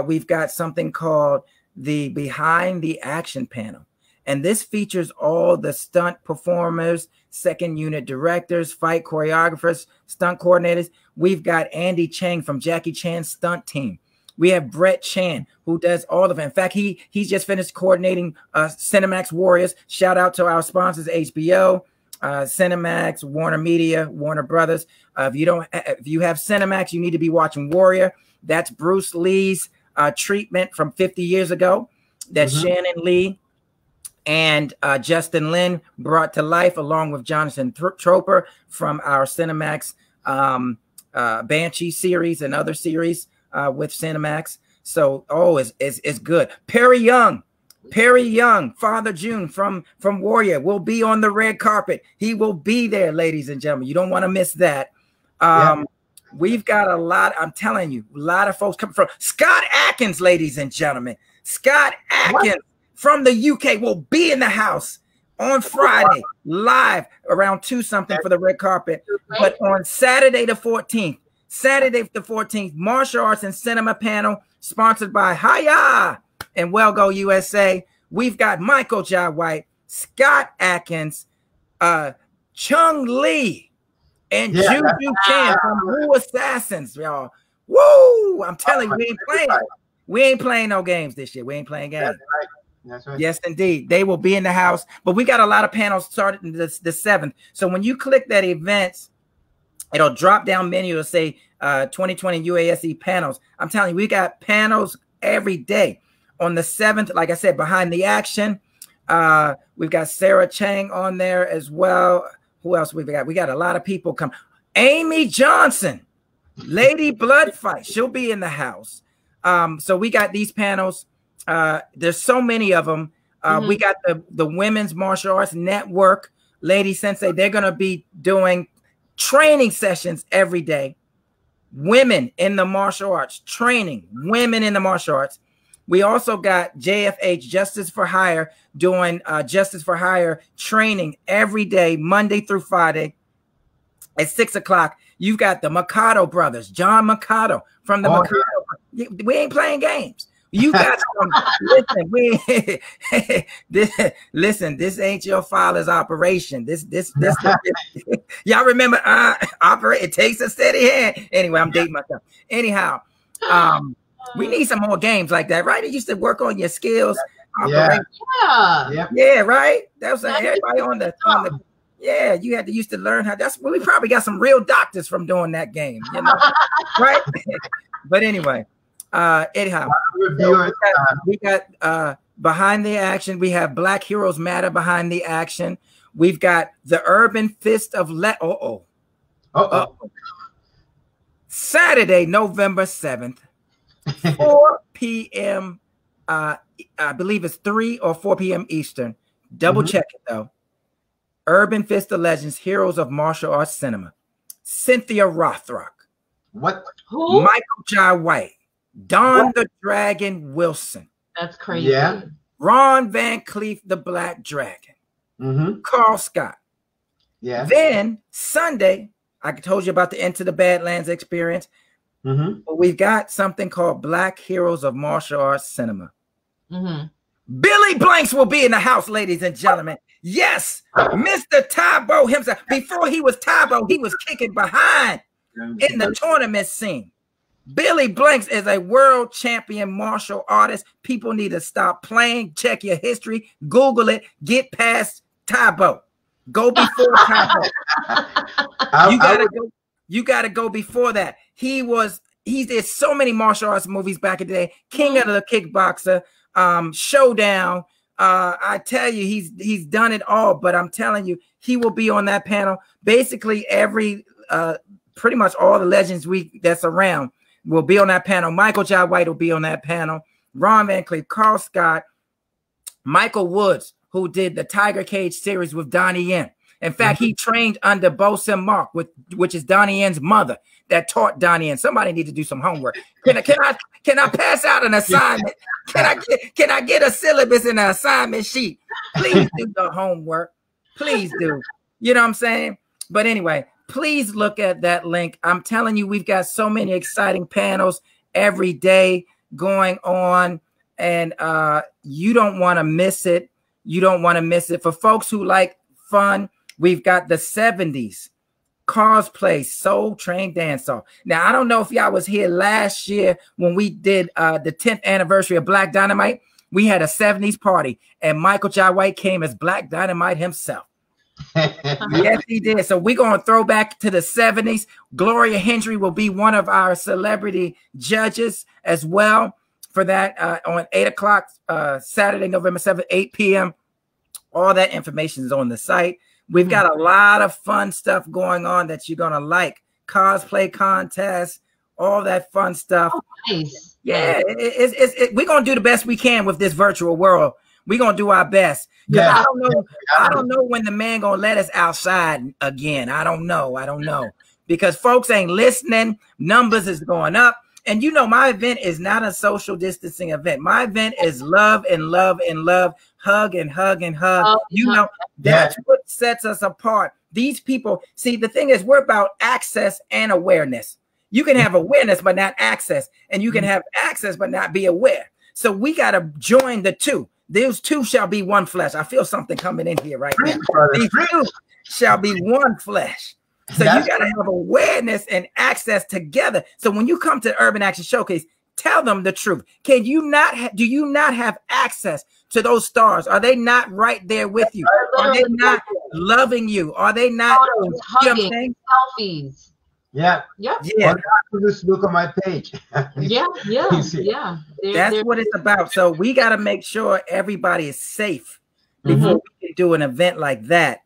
Speaker 3: We've got something called the Behind the Action panel. And this features all the stunt performers, second unit directors, fight choreographers, stunt coordinators. We've got Andy Chang from Jackie Chan's stunt team. We have Brett Chan, who does all of it. In fact, he's just finished coordinating Cinemax Warriors. Shout out to our sponsors, HBO, Cinemax, Warner Media, Warner Brothers. If you have Cinemax, you need to be watching Warrior. That's Bruce Lee's treatment from 50 years ago that Shannon Lee and Justin Lin brought to life, along with Jonathan Troper from our Cinemax Banshee series and other series. With Cinemax. So, it's good. Perry Young, Father June from Warrior will be on the red carpet. He will be there, ladies and gentlemen. You don't want to miss that. We've got a lot, I'm telling you, a lot of folks coming from Scott Atkins, ladies and gentlemen. Scott Atkins from the UK will be in the house on Friday, live around 2 something for the red carpet. But on Saturday the 14th, martial arts and cinema panel sponsored by Hiya and Wellgo USA. We've got Michael Jai White, Scott Atkins, Chung Lee, and Juju Chan from Who Assassins, y'all. Woo! I'm telling you, we ain't playing no games this year. We ain't playing games.
Speaker 1: That's right.
Speaker 3: Yes, indeed. They will be in the house. But we got a lot of panels starting the 7th. So when you click that events, it'll drop down menu. It'll say 2020 UASC panels. I'm telling you, we got panels every day. On the 7th, like I said, Behind the Action. We've got Sarah Chang on there as well. Who else we've got? We got a lot of people come. Amy Johnson, Lady Blood Fight. She'll be in the house. So we got these panels. There's so many of them. We got the Women's Martial Arts Network, Lady Sensei. They're going to be doing training sessions every day. women in the martial arts, training women in the martial arts. We also got JFH, Justice for Hire, doing Justice for Hire training every day, Monday through Friday at 6 o'clock. You've got the Mikado brothers, John Mikado from the Mikado. Yeah. We ain't playing games. You got some, listen, this ain't your father's operation. This y'all remember operate, it takes a steady hand. Anyway, I'm dating myself. Anyhow, we need some more games like that, right? It used to work on your skills.
Speaker 1: Yeah.
Speaker 3: Yeah, right. That was everybody on the yeah, you had to used to learn how. That's we probably got some real doctors from doing that game, you know, right? But anyway, anyhow, so we got behind the action. We have Black Heroes Matter behind the action. We've got the Urban Fist of Saturday, November 7th, 4 p.m. I believe it's 3 or 4 p.m. Eastern. Double check it though. Urban Fist of Legends, Heroes of Martial Arts Cinema. Cynthia Rothrock.
Speaker 1: What?
Speaker 2: Who?
Speaker 3: Michael Jai White. Don the Dragon Wilson.
Speaker 2: That's crazy.
Speaker 1: Yeah.
Speaker 3: Ron Van Cleef, the Black Dragon. Carl Scott.
Speaker 1: Yeah.
Speaker 3: Then Sunday, I told you about the Into the Badlands experience. But we've got something called Black Heroes of Martial Arts Cinema. Billy Blanks will be in the house, ladies and gentlemen. Yes, Mr. Tybo himself. Before he was Tybo, he was kicking behind in the tournament scene. Billy Blanks is a world champion martial artist. People need to stop playing. Check your history. Google it. Get past Tybo. Go before Tybo. You gotta go before that. He did so many martial arts movies back in the day. King of the Kickboxer, Showdown. I tell you, he's done it all, but I'm telling you, he will be on that panel. Basically, pretty much all the legends that's around will be on that panel. Michael Jai White will be on that panel. Ron Van Cleef, Carl Scott, Michael Woods, who did the Tiger Cage series with Donnie Yen. In fact, he trained under Bosun Mark, which is Donnie Yen's mother, that taught Donnie Yen. Somebody need to do some homework. Can I pass out an assignment? Can I get a syllabus and an assignment sheet? Please do the homework. Please do. You know what I'm saying? But anyway, please look at that link. I'm telling you, we've got so many exciting panels every day going on, and you don't want to miss it. You don't want to miss it. For folks who like fun, we've got the 70s cosplay Soul Train Dance Off. Now, I don't know if y'all was here last year when we did the 10th anniversary of Black Dynamite. We had a 70s party, and Michael Jai White came as Black Dynamite himself. Yes, he did. So we're going to throw back to the 70s. Gloria Hendry will be one of our celebrity judges as well for that on 8 o'clock Saturday, November 7th, 8 p.m. All that information is on the site. We've got a lot of fun stuff going on that you're going to like. Cosplay contests, all that fun stuff.
Speaker 2: Oh, nice.
Speaker 3: Yeah, we're going to do the best we can with this virtual world. We're going to do our best.
Speaker 1: Yeah.
Speaker 3: I don't know when the man going to let us outside again. I don't know. Because folks ain't listening. Numbers is going up. And you know, my event is not a social distancing event. My event is love and love and love, hug and hug and hug. Oh, you know, that's what sets us apart. These people, see, the thing is, we're about access and awareness. You can have awareness, but not access. And you can have access, but not be aware. So we got to join the two. Those two shall be one flesh. I feel something coming in here right now. These two shall be one flesh. So you got to have awareness and access together. So when you come to Urban Action Showcase, tell them the truth. Do you not have access to those stars? Are they not right there with you? Are they not loving you? Are they not
Speaker 2: hugging, selfies?
Speaker 1: Yeah. Just look on my page.
Speaker 2: Yeah.
Speaker 3: That's what it's about. So we got to make sure everybody is safe before we can do an event like that.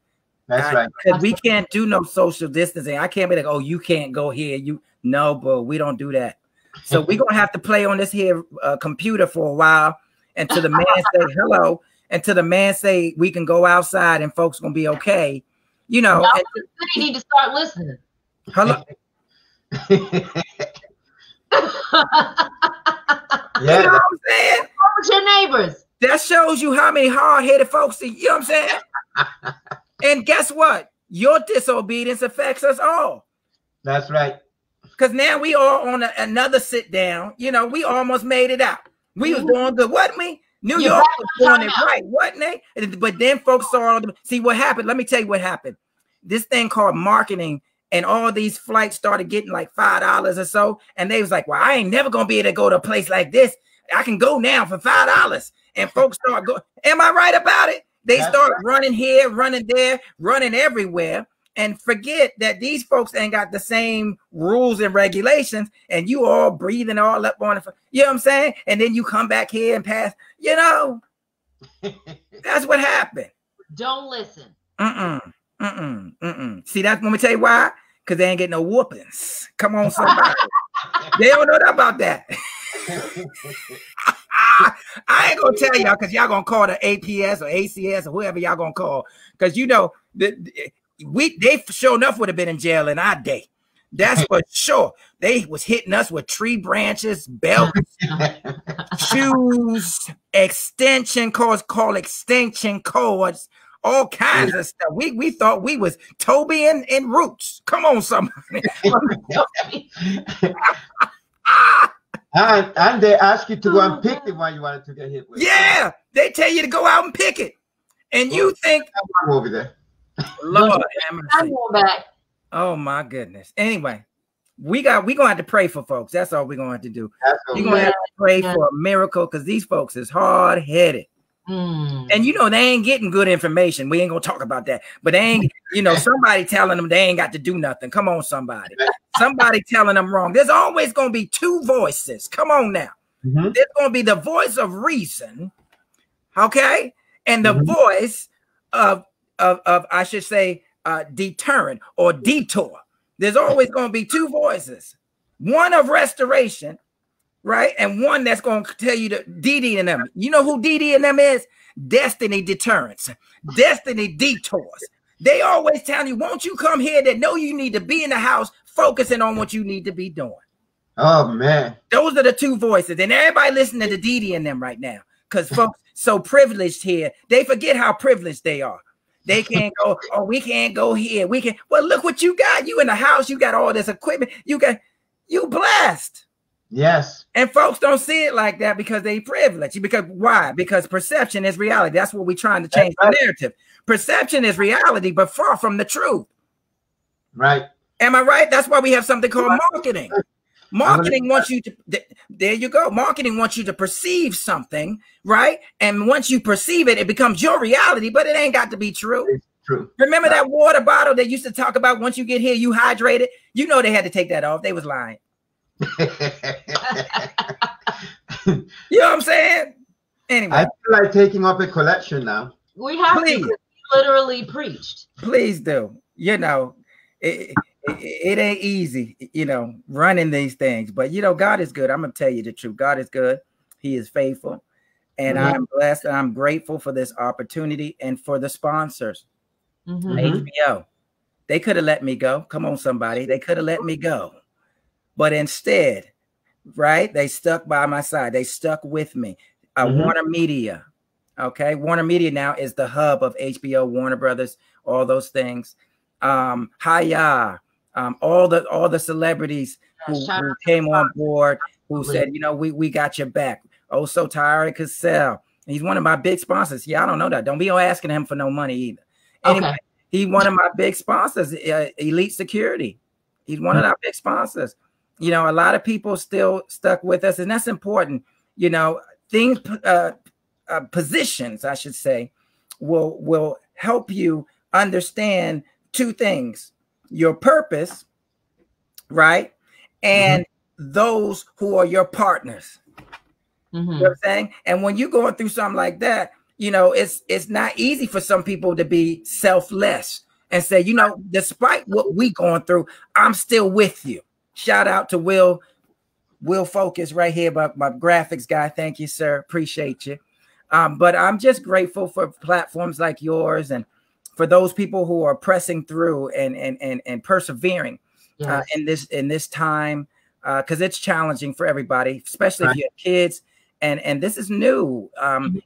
Speaker 1: That's right.
Speaker 3: Because we can't do no social distancing. I can't be like, oh, you can't go here. No, but we don't do that. So we're going to have to play on this here computer for a while until the man say hello, until the man say we can go outside and folks going to be okay. You know.
Speaker 2: You need to start listening.
Speaker 3: Hello.
Speaker 1: Yeah,
Speaker 3: you know what I'm saying?
Speaker 2: With your neighbors.
Speaker 3: That shows you how many hard-headed folks, you know what I'm saying? And guess what? Your disobedience affects us all.
Speaker 1: that's right.
Speaker 3: Because now we all on another sit down. You know, we almost made it out. We was doing good, wasn't we? New York was doing it right, wasn't they? But then folks saw, see what happened. Let me tell you what happened. This thing called marketing, and all these flights started getting like $5 or so. And they was like, well, I ain't never going to be able to go to a place like this. I can go now for $5. And folks start going, am I right about it? They start running here, running there, running everywhere, and forget that these folks ain't got the same rules and regulations, and you all breathing all up on it. You know what I'm saying? And then you come back here and pass, you know, that's what happened.
Speaker 2: Don't listen.
Speaker 3: See, that's when we tell you why? Because they ain't getting no whoopings. Come on, somebody. They don't know about that. I ain't gonna tell y'all because y'all gonna call the APS or ACS or whoever y'all gonna call, because you know they sure enough would have been in jail in our day. That's for sure. They was hitting us with tree branches, belts, shoes, extension cords, called extension cords, all kinds of stuff. We thought we was Toby and Roots. Come on, somebody.
Speaker 1: And they ask you to go and pick the one you wanted to get hit with.
Speaker 3: Yeah, they tell you to go out and pick it, and you think
Speaker 1: over there.
Speaker 3: Lord,
Speaker 2: I'm going back.
Speaker 3: Oh my goodness. Anyway, we gonna have to pray for folks. That's all we're gonna have to do. We're gonna have to pray for a miracle, because these folks is hard-headed. And you know, they ain't getting good information. We ain't gonna talk about that, but they ain't, you know, somebody telling them they ain't got to do nothing. Come on, somebody telling them wrong. There's always gonna be two voices. Come on now. There's gonna be the voice of reason, okay, and the voice of I should say deterrent or detour. There's always gonna be two voices, one of restoration, right? And one that's going to tell you the DD and them. You know who DD and them is? Destiny deterrence, destiny detours. They always tell you, won't you come here that know you need to be in the house focusing on what you need to be doing.
Speaker 1: Oh, man.
Speaker 3: Those are the two voices. And everybody listening to DD and them right now, because folks so privileged here, they forget how privileged they are. They can't go, oh, we can't go here. We can. Well, look what you got. You in the house. You got all this equipment. You blessed.
Speaker 1: Yes.
Speaker 3: And folks don't see it like that because they privileged. Because why? Because perception is reality. That's what we're trying to change the narrative. Perception is reality, but far from the truth.
Speaker 1: Right.
Speaker 3: Am I right? That's why we have something called marketing. Marketing wants you to, there you go. Marketing wants you to perceive something, right? And once you perceive it, it becomes your reality, but it ain't got to be true. It's
Speaker 1: true.
Speaker 3: Remember that water bottle that used to talk about once you get here, you hydrated? You know they had to take that off. They was lying. You know what I'm saying? Anyway,
Speaker 1: I feel like taking up a collection now.
Speaker 2: We have to literally preached.
Speaker 3: Please do. You know, it ain't easy, you know, running these things, but you know, God is good. I'm gonna tell you the truth. God is good. He is faithful, and I'm blessed, and I'm grateful for this opportunity and for the sponsors. HBO, they could have let me go. Come on, somebody. They could have let me go. But instead, right, they stuck by my side. They stuck with me. Warner Media, okay? Warner Media now is the hub of HBO, Warner Brothers, all those things. Hiya, all the celebrities who came on board, who said, you know, we got your back. Oh, so Tyra Cassell. He's one of my big sponsors. Yeah, I don't know that. Don't be asking him for no money either. Anyway, he's one of my big sponsors, Elite Security. He's one of our big sponsors. You know, a lot of people still stuck with us, and that's important. You know, things, positions, I should say, will help you understand two things: your purpose, right, and those who are your partners. You know what I'm saying? And when you're going through something like that, you know, it's not easy for some people to be selfless and say, you know, despite what we going through, I'm still with you. Shout out to Will Focus right here, my graphics guy. Thank you, sir. Appreciate you. But I'm just grateful for platforms like yours and for those people who are pressing through and persevering.
Speaker 2: Yes.
Speaker 3: in this time, because it's challenging for everybody, especially if you have kids. And this is new,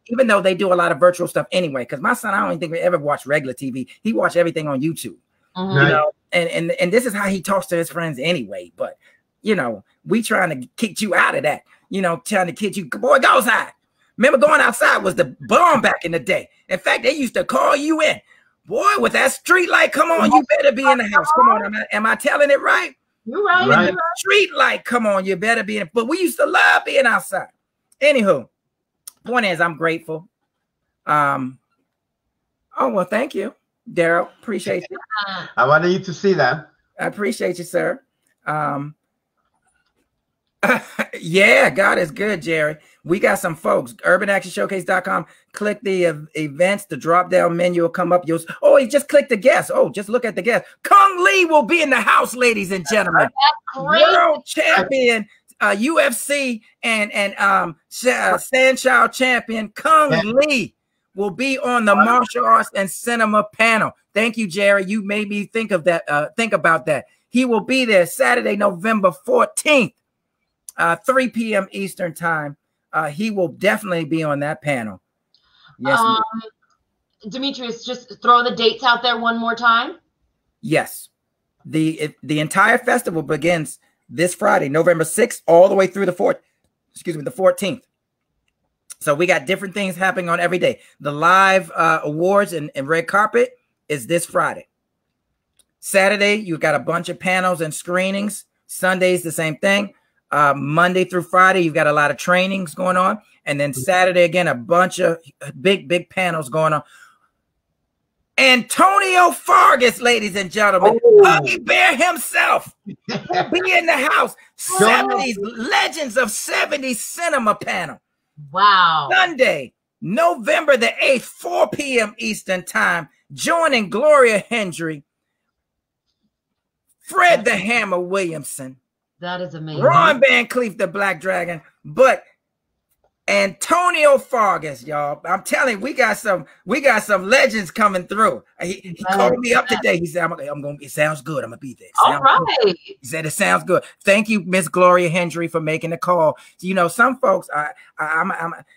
Speaker 3: even though they do a lot of virtual stuff anyway. Because my son, I don't even think we ever watched regular TV. He watched everything on YouTube, you know. And this is how he talks to his friends anyway. But you know, we trying to kick you out of that. You know, trying to kid you, boy, go outside. Remember, going outside was the bomb back in the day. In fact, they used to call you in, boy, with that street light. Come on, you better be in the house. Come on, am I telling it right?
Speaker 2: You're right.
Speaker 3: With the street light, come on, you better be in. But we used to love being outside. Anywho, point is, I'm grateful. Oh, well, thank you, Daryl. Appreciate you.
Speaker 1: I wanted you to see that.
Speaker 3: I appreciate you, sir. Yeah, God is good, Jerry. We got some folks. UrbanActionShowcase.com. Click the events. The drop-down menu will come up. You just click the guest. Oh, just look at the guest. Kung Lee will be in the house, ladies and gentlemen. World champion. UFC and Sandchild champion Kung Lee will be on the martial arts and cinema panel. Thank you, Jerry. You made me think of that. Think about that. He will be there Saturday, November 14th, 3 p.m. Eastern time. He will definitely be on that panel. Yes.
Speaker 2: Demetrius, just throw the dates out there one more time.
Speaker 3: Yes. The entire festival begins this Friday, November 6th, all the way through the 14th. So we got different things happening on every day. The live awards and red carpet is this Friday. Saturday, you've got a bunch of panels and screenings. Sunday's the same thing. Monday through Friday, you've got a lot of trainings going on. And then Saturday, again, a bunch of big panels going on. Antonio Fargas, ladies and gentlemen, Huggy Bear himself will be in the house. 70s Legends of 70s Cinema panel.
Speaker 2: Wow.
Speaker 3: Sunday, November the 8th, 4 p.m. Eastern time, joining Gloria Hendry, Fred the Hammer Williamson.
Speaker 2: That is amazing.
Speaker 3: Ron Van Cleef, the Black Dragon, but Antonio Fargas, y'all. I'm telling you, we got some legends coming through. He called me up today. He said, it sounds good. I'm gonna be there.
Speaker 2: All right.
Speaker 3: Good. He said it sounds good. Thank you, Miss Gloria Hendry, for making the call. You know, some folks,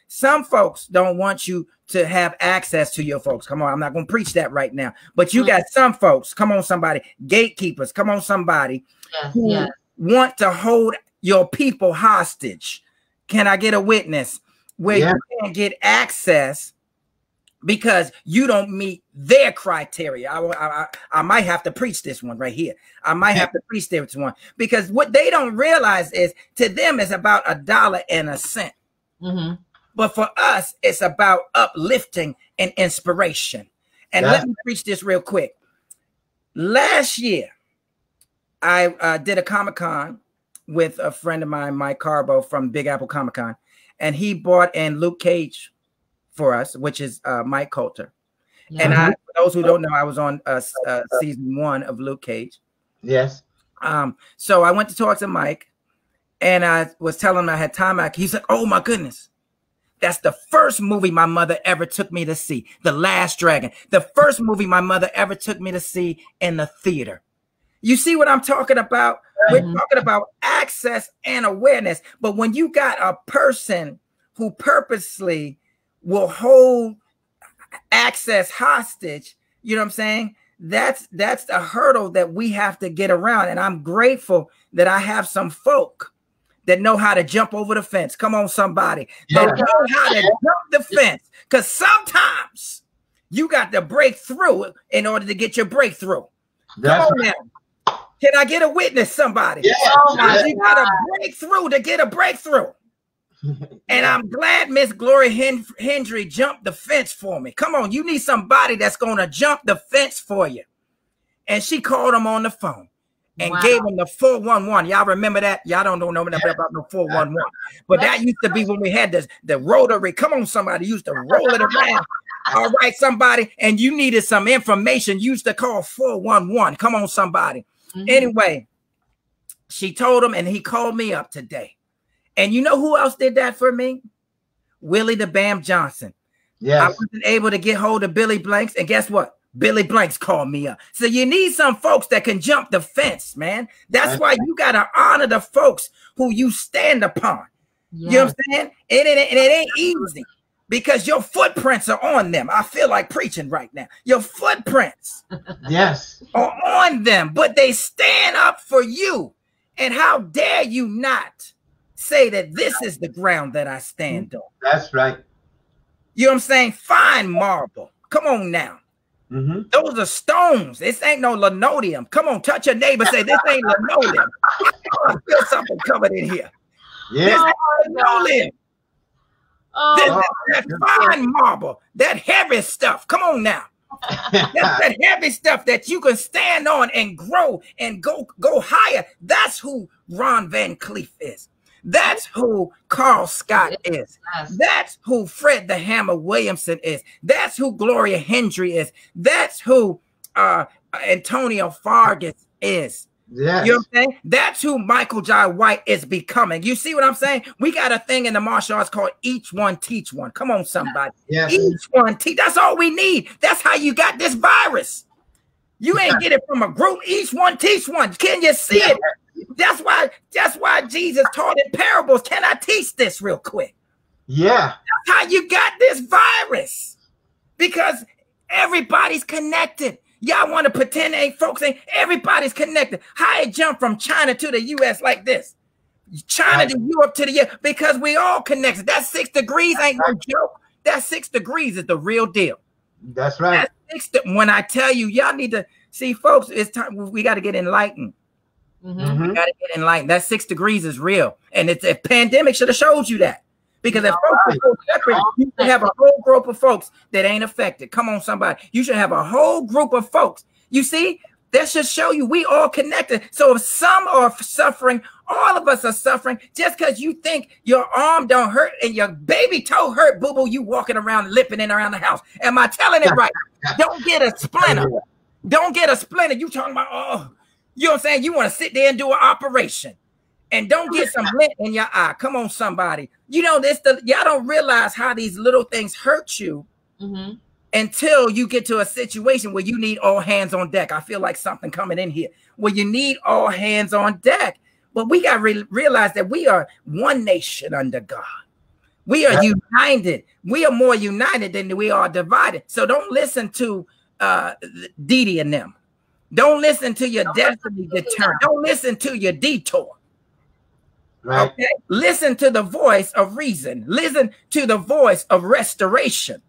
Speaker 3: some folks don't want you to have access to your folks. Come on, I'm not gonna preach that right now. But you got some folks, come on, somebody, gatekeepers, come on, somebody who want to hold your people hostage. Can I get a witness where you can't get access because you don't meet their criteria? I might have to preach this one right here. I might have to preach this one because what they don't realize is to them it's about $1 and a cent. But for us, it's about uplifting and inspiration. And let me preach this real quick. Last year, I did a Comic-Con with a friend of mine, Mike Carbo from Big Apple Comic-Con, and he brought in Luke Cage for us, which is Mike Coulter. And for those who don't know, I was on season 1 of Luke Cage.
Speaker 1: Yes.
Speaker 3: So I went to talk to Mike, and I was telling him I had time. He's like, "Oh my goodness, that's the first movie my mother ever took me to see, The Last Dragon. The first movie my mother ever took me to see in the theater." You see what I'm talking about? We're talking about access and awareness. But when you got a person who purposely will hold access hostage, you know what I'm saying? That's the hurdle that we have to get around. And I'm grateful that I have some folk that know how to jump over the fence. Come on, somebody. That know how to jump the fence. Because sometimes you got to break through in order to get your breakthrough. Come on now. Can I get a witness, somebody? You got to break through to get a breakthrough. And I'm glad Miss Gloria Hendry jumped the fence for me. Come on, you need somebody that's going to jump the fence for you. And she called him on the phone and gave him the 411. Y'all remember that? Y'all don't know nothing about no 411. But that used to be when we had the rotary. Come on, somebody used to roll it around. All right, somebody. And you needed some information. You used to call 411. Come on, somebody. Anyway, she told him, and he called me up today. And you know who else did that for me? Willie the Bam Johnson. I wasn't able to get hold of Billy Blanks. And guess what? Billy Blanks called me up. So you need some folks that can jump the fence, man. That's why you got to honor the folks who you stand upon. Yes. You know what I'm saying? It ain't easy because your footprints are on them. I feel like preaching right now. Your footprints are on them, but they stand up for you. And how dare you not say that this is the ground that I stand on?
Speaker 1: That's right.
Speaker 3: You know what I'm saying? Fine marble. Come on now. Those are stones. This ain't no linoleum. Come on, touch your neighbor. Say, this ain't linoleum. I feel something coming in here. Yeah. This ain't linoleum. This is that fine marble, that heavy stuff. Come on now. That's that heavy stuff that you can stand on and grow and go higher. That's who Ron Van Cleef is. That's who Carl Scott is. That's who Fred the Hammer Williamson is. That's who Gloria Hendry is. That's who Antonio Fargas is. Yes. You know what I'm saying? That's who Michael Jai White is becoming. You see what I'm saying? We got a thing in the martial arts called each one teach one. Come on, somebody. Yes. Each one teach. That's all we need. That's how you got this virus. You ain't get it from a group. Each one teach one. Can you see it? That's why Jesus taught in parables. Can I teach this real quick? Yeah. That's how you got this virus. Because everybody's connected. Y'all want to pretend everybody's connected. How it jumped from China to the US like this? China to Europe to the US, because we all connected. That 6 degrees ain't no joke. That 6 degrees is the real deal. That's right. When I tell you, y'all need to see, folks, it's time. We got to get enlightened. We got to get enlightened. That 6 degrees is real. And it's a pandemic should have showed you that. Because if folks are separate, you should have a whole group of folks that ain't affected. Come on, somebody. You should have a whole group of folks. You see, that should show you we all connected. So if some are suffering, all of us are suffering. Just because you think your arm don't hurt and your baby toe hurt, boo-boo, you walking around limping in around the house. Am I telling it right? Don't get a splinter. Don't get a splinter. You talking about, oh, you know what I'm saying? You want to sit there and do an operation. And don't get some lint in your eye. Come on, somebody. You know, y'all don't realize how these little things hurt you until you get to a situation where you need all hands on deck. I feel like something coming in here where you need all hands on deck. But we got to realize that we are one nation under God. We are united. We are more united than we are divided. So don't listen to Didi and them. Don't listen to your destiny deterrent. Don't listen to your detour. Right. Okay. Listen to the voice of reason. Listen to the voice of restoration.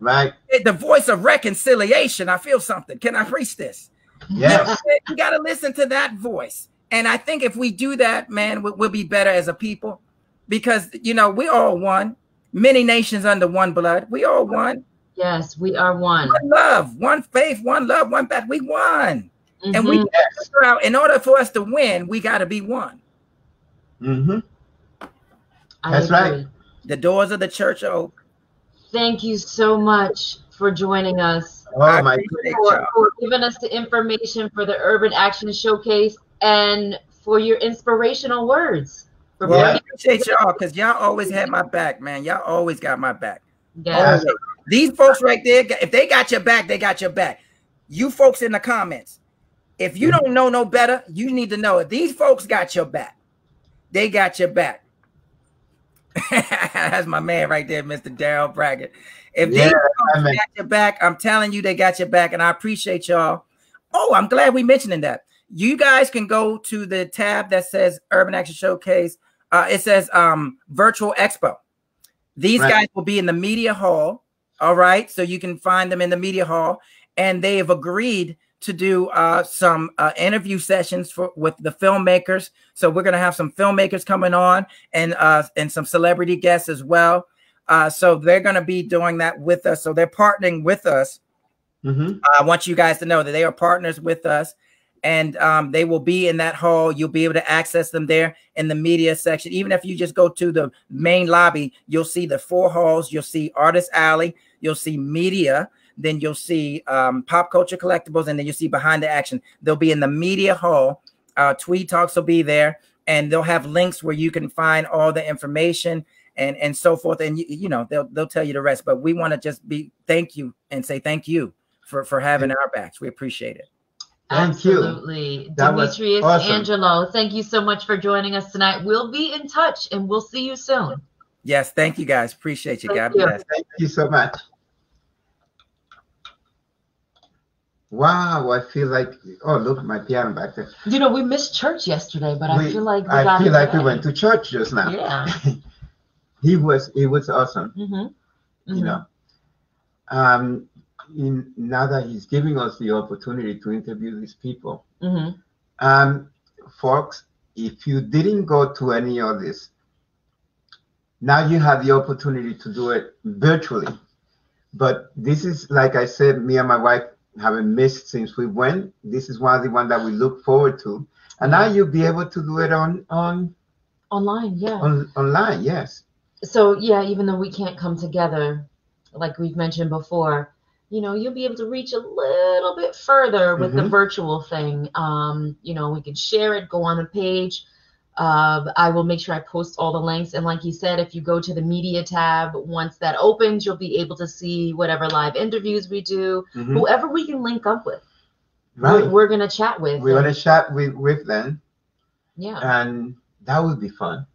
Speaker 3: Right. The voice of reconciliation. I feel something. Can I preach this? Yes. You got to listen to that voice. And I think if we do that, man, we'll be better as a people. Because, you know, we're all one. Many nations under one blood. We all one.
Speaker 2: Yes, we are one.
Speaker 3: One love, one faith, one love, one path. We won. And we figure out, in order for us to win, we got to be one. That's right. The doors of the church are open.
Speaker 2: Thank you so much for joining us.
Speaker 1: Oh, my
Speaker 2: goodness. For giving us the information for the Urban Action Showcase and for your inspirational words.
Speaker 3: Well, I appreciate y'all because y'all always had my back, man. Y'all always got my back.
Speaker 2: Yeah.
Speaker 3: These folks right there, if they got your back, they got your back. You folks in the comments, if you don't know no better, you need to know it. These folks got your back. They got your back. That's my man right there, Mr. Daryl Braggett. If they got your back, I'm telling you, they got your back, and I appreciate y'all. Oh, I'm glad we mentioned that. You guys can go to the tab that says Urban Action Showcase. It says Virtual Expo. These guys will be in the media hall. All right, so you can find them in the media hall, and they have agreed to do some interview sessions with the filmmakers. So we're going to have some filmmakers coming on and some celebrity guests as well. So they're going to be doing that with us. So they're partnering with us. I want you guys to know that they are partners with us, and they will be in that hall. You'll be able to access them there in the media section. Even if you just go to the main lobby, you'll see the 4 halls. You'll see Artist Alley. You'll see media. Then you'll see Pop Culture Collectibles, and then you'll see Behind the Action. They'll be in the media hall. Tweed Talks will be there, and they'll have links where you can find all the information and so forth. And you know they'll tell you the rest. But we want to just thank you and say thank you for having our backs. We appreciate it.
Speaker 1: Thank you.
Speaker 2: Absolutely.
Speaker 1: That was
Speaker 2: Demetrius
Speaker 1: awesome.
Speaker 2: Angelo, thank you so much for joining us tonight. We'll be in touch and we'll see you soon.
Speaker 3: Yes, thank you guys. Appreciate you.
Speaker 2: Thank
Speaker 3: God
Speaker 2: you.
Speaker 3: bless.
Speaker 1: Thank you so much. Wow, I feel like, oh, look, my piano back there.
Speaker 2: You know, we missed church yesterday, but I feel like
Speaker 1: we went to church just now.
Speaker 2: Yeah.
Speaker 1: He was awesome.
Speaker 2: Mm-hmm.
Speaker 1: You know, now that he's giving us the opportunity to interview these people, folks, if you didn't go to any of this, now you have the opportunity to do it virtually. But this is, like I said, me and my wife haven't missed since we went. This is one of the ones that we look forward to, and now you'll be able to do it online. Yeah, online. Yes.
Speaker 2: So yeah, even though we can't come together, like we've mentioned before, you know, you'll be able to reach a little bit further with the virtual thing. You know, we can share it, go on a page. I will make sure I post all the links. And like you said, if you go to the media tab, once that opens, you'll be able to see whatever live interviews we do, whoever we can link up with. Right. We're going to chat with.
Speaker 1: We're going to chat with them.
Speaker 2: Yeah.
Speaker 1: And that would be fun.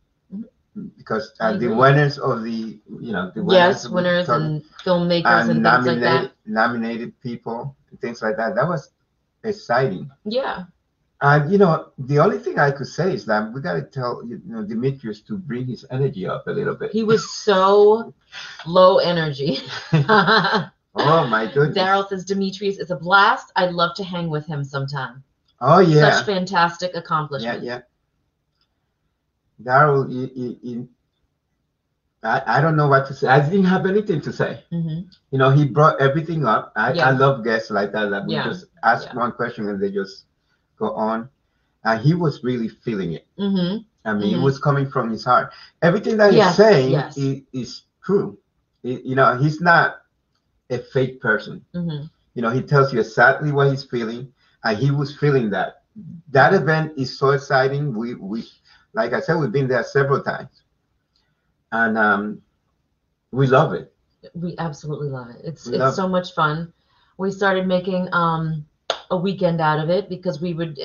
Speaker 1: Because the winners of the, you know, the winners,
Speaker 2: winners and filmmakers and things like that.
Speaker 1: Nominated people, and things like that. That was exciting.
Speaker 2: Yeah.
Speaker 1: And, you know, the only thing I could say is that we got to tell, you know, Demetrius to bring his energy up a little bit.
Speaker 2: He was so low energy.
Speaker 1: Oh, my goodness.
Speaker 2: Daryl says Demetrius is a blast. I'd love to hang with him sometime.
Speaker 1: Oh, yeah.
Speaker 2: Such fantastic accomplishments.
Speaker 1: Yeah. Daryl, I don't know what to say. I didn't have anything to say. You know, he brought everything up. I love guests like that we just ask one question and they just go on. And he was really feeling it. I mean, it was coming from his heart. Everything that he's saying is true. You know, he's not a fake person. You know, he tells you exactly what he's feeling, and he was feeling that. That event is so exciting. We like I said, we've been there several times, and we love it.
Speaker 2: We absolutely love it. It's so much fun. We started making a weekend out of it because we would,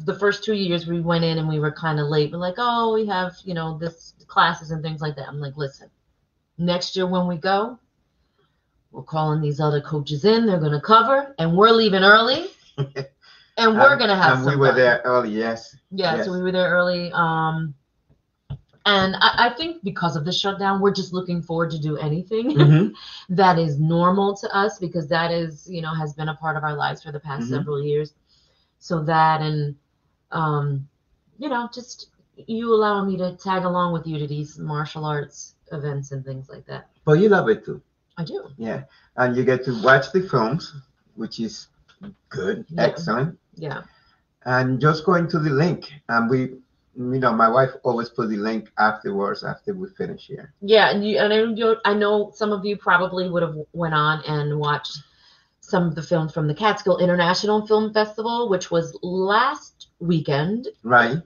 Speaker 2: the first 2 years we went in and we were kind of late. We're like, oh, we have, you know, this classes and things like that. I'm like, listen, next year when we go, we're calling these other coaches in. They're going to cover, and we're leaving early. And we're going to have some fun.
Speaker 1: And we were there early, yes.
Speaker 2: Yeah, so we were there early. And I think because of the shutdown, we're just looking forward to do anything that is normal to us, because that is, you know, has been a part of our lives for the past several years. So that, and, you know, just you allow me to tag along with you to these martial arts events and things like that.
Speaker 1: But you love it too.
Speaker 2: I do.
Speaker 1: Yeah. And you get to watch the films, which is good, excellent.
Speaker 2: Yeah.
Speaker 1: And just going to the link, and we, you know, my wife always put the link afterwards after we finish here.
Speaker 2: Yeah, and I know some of you probably would have went on and watched some of the films from the Catskill International Film Festival, which was last weekend.
Speaker 1: Right.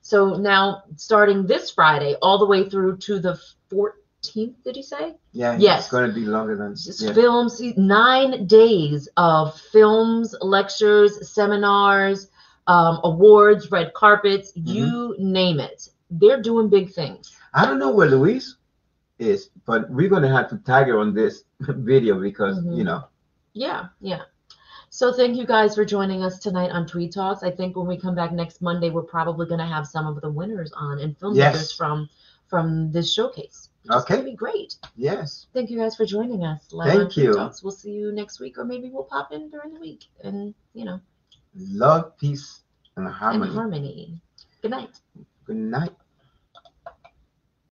Speaker 2: So now starting this Friday all the way through to the 14th, did you say?
Speaker 1: Yeah.
Speaker 2: Yes.
Speaker 1: It's going to be longer than
Speaker 2: films. 9 days of films, lectures, seminars, awards, red carpets, you name it. They're doing big things.
Speaker 1: I don't know where Luis is, but we're going to have to tag her on this video because, you know.
Speaker 2: Yeah. So thank you guys for joining us tonight on Tweed Talks. I think when we come back next Monday, we're probably going to have some of the winners on and filmmakers from this showcase. It's going to be great.
Speaker 1: Yes.
Speaker 2: Thank you guys for joining us.
Speaker 1: Thank you.
Speaker 2: Talks. We'll see you next week, or maybe we'll pop in during the week. And, you know.
Speaker 1: Love, peace, and harmony.
Speaker 2: Good night.
Speaker 1: Good night.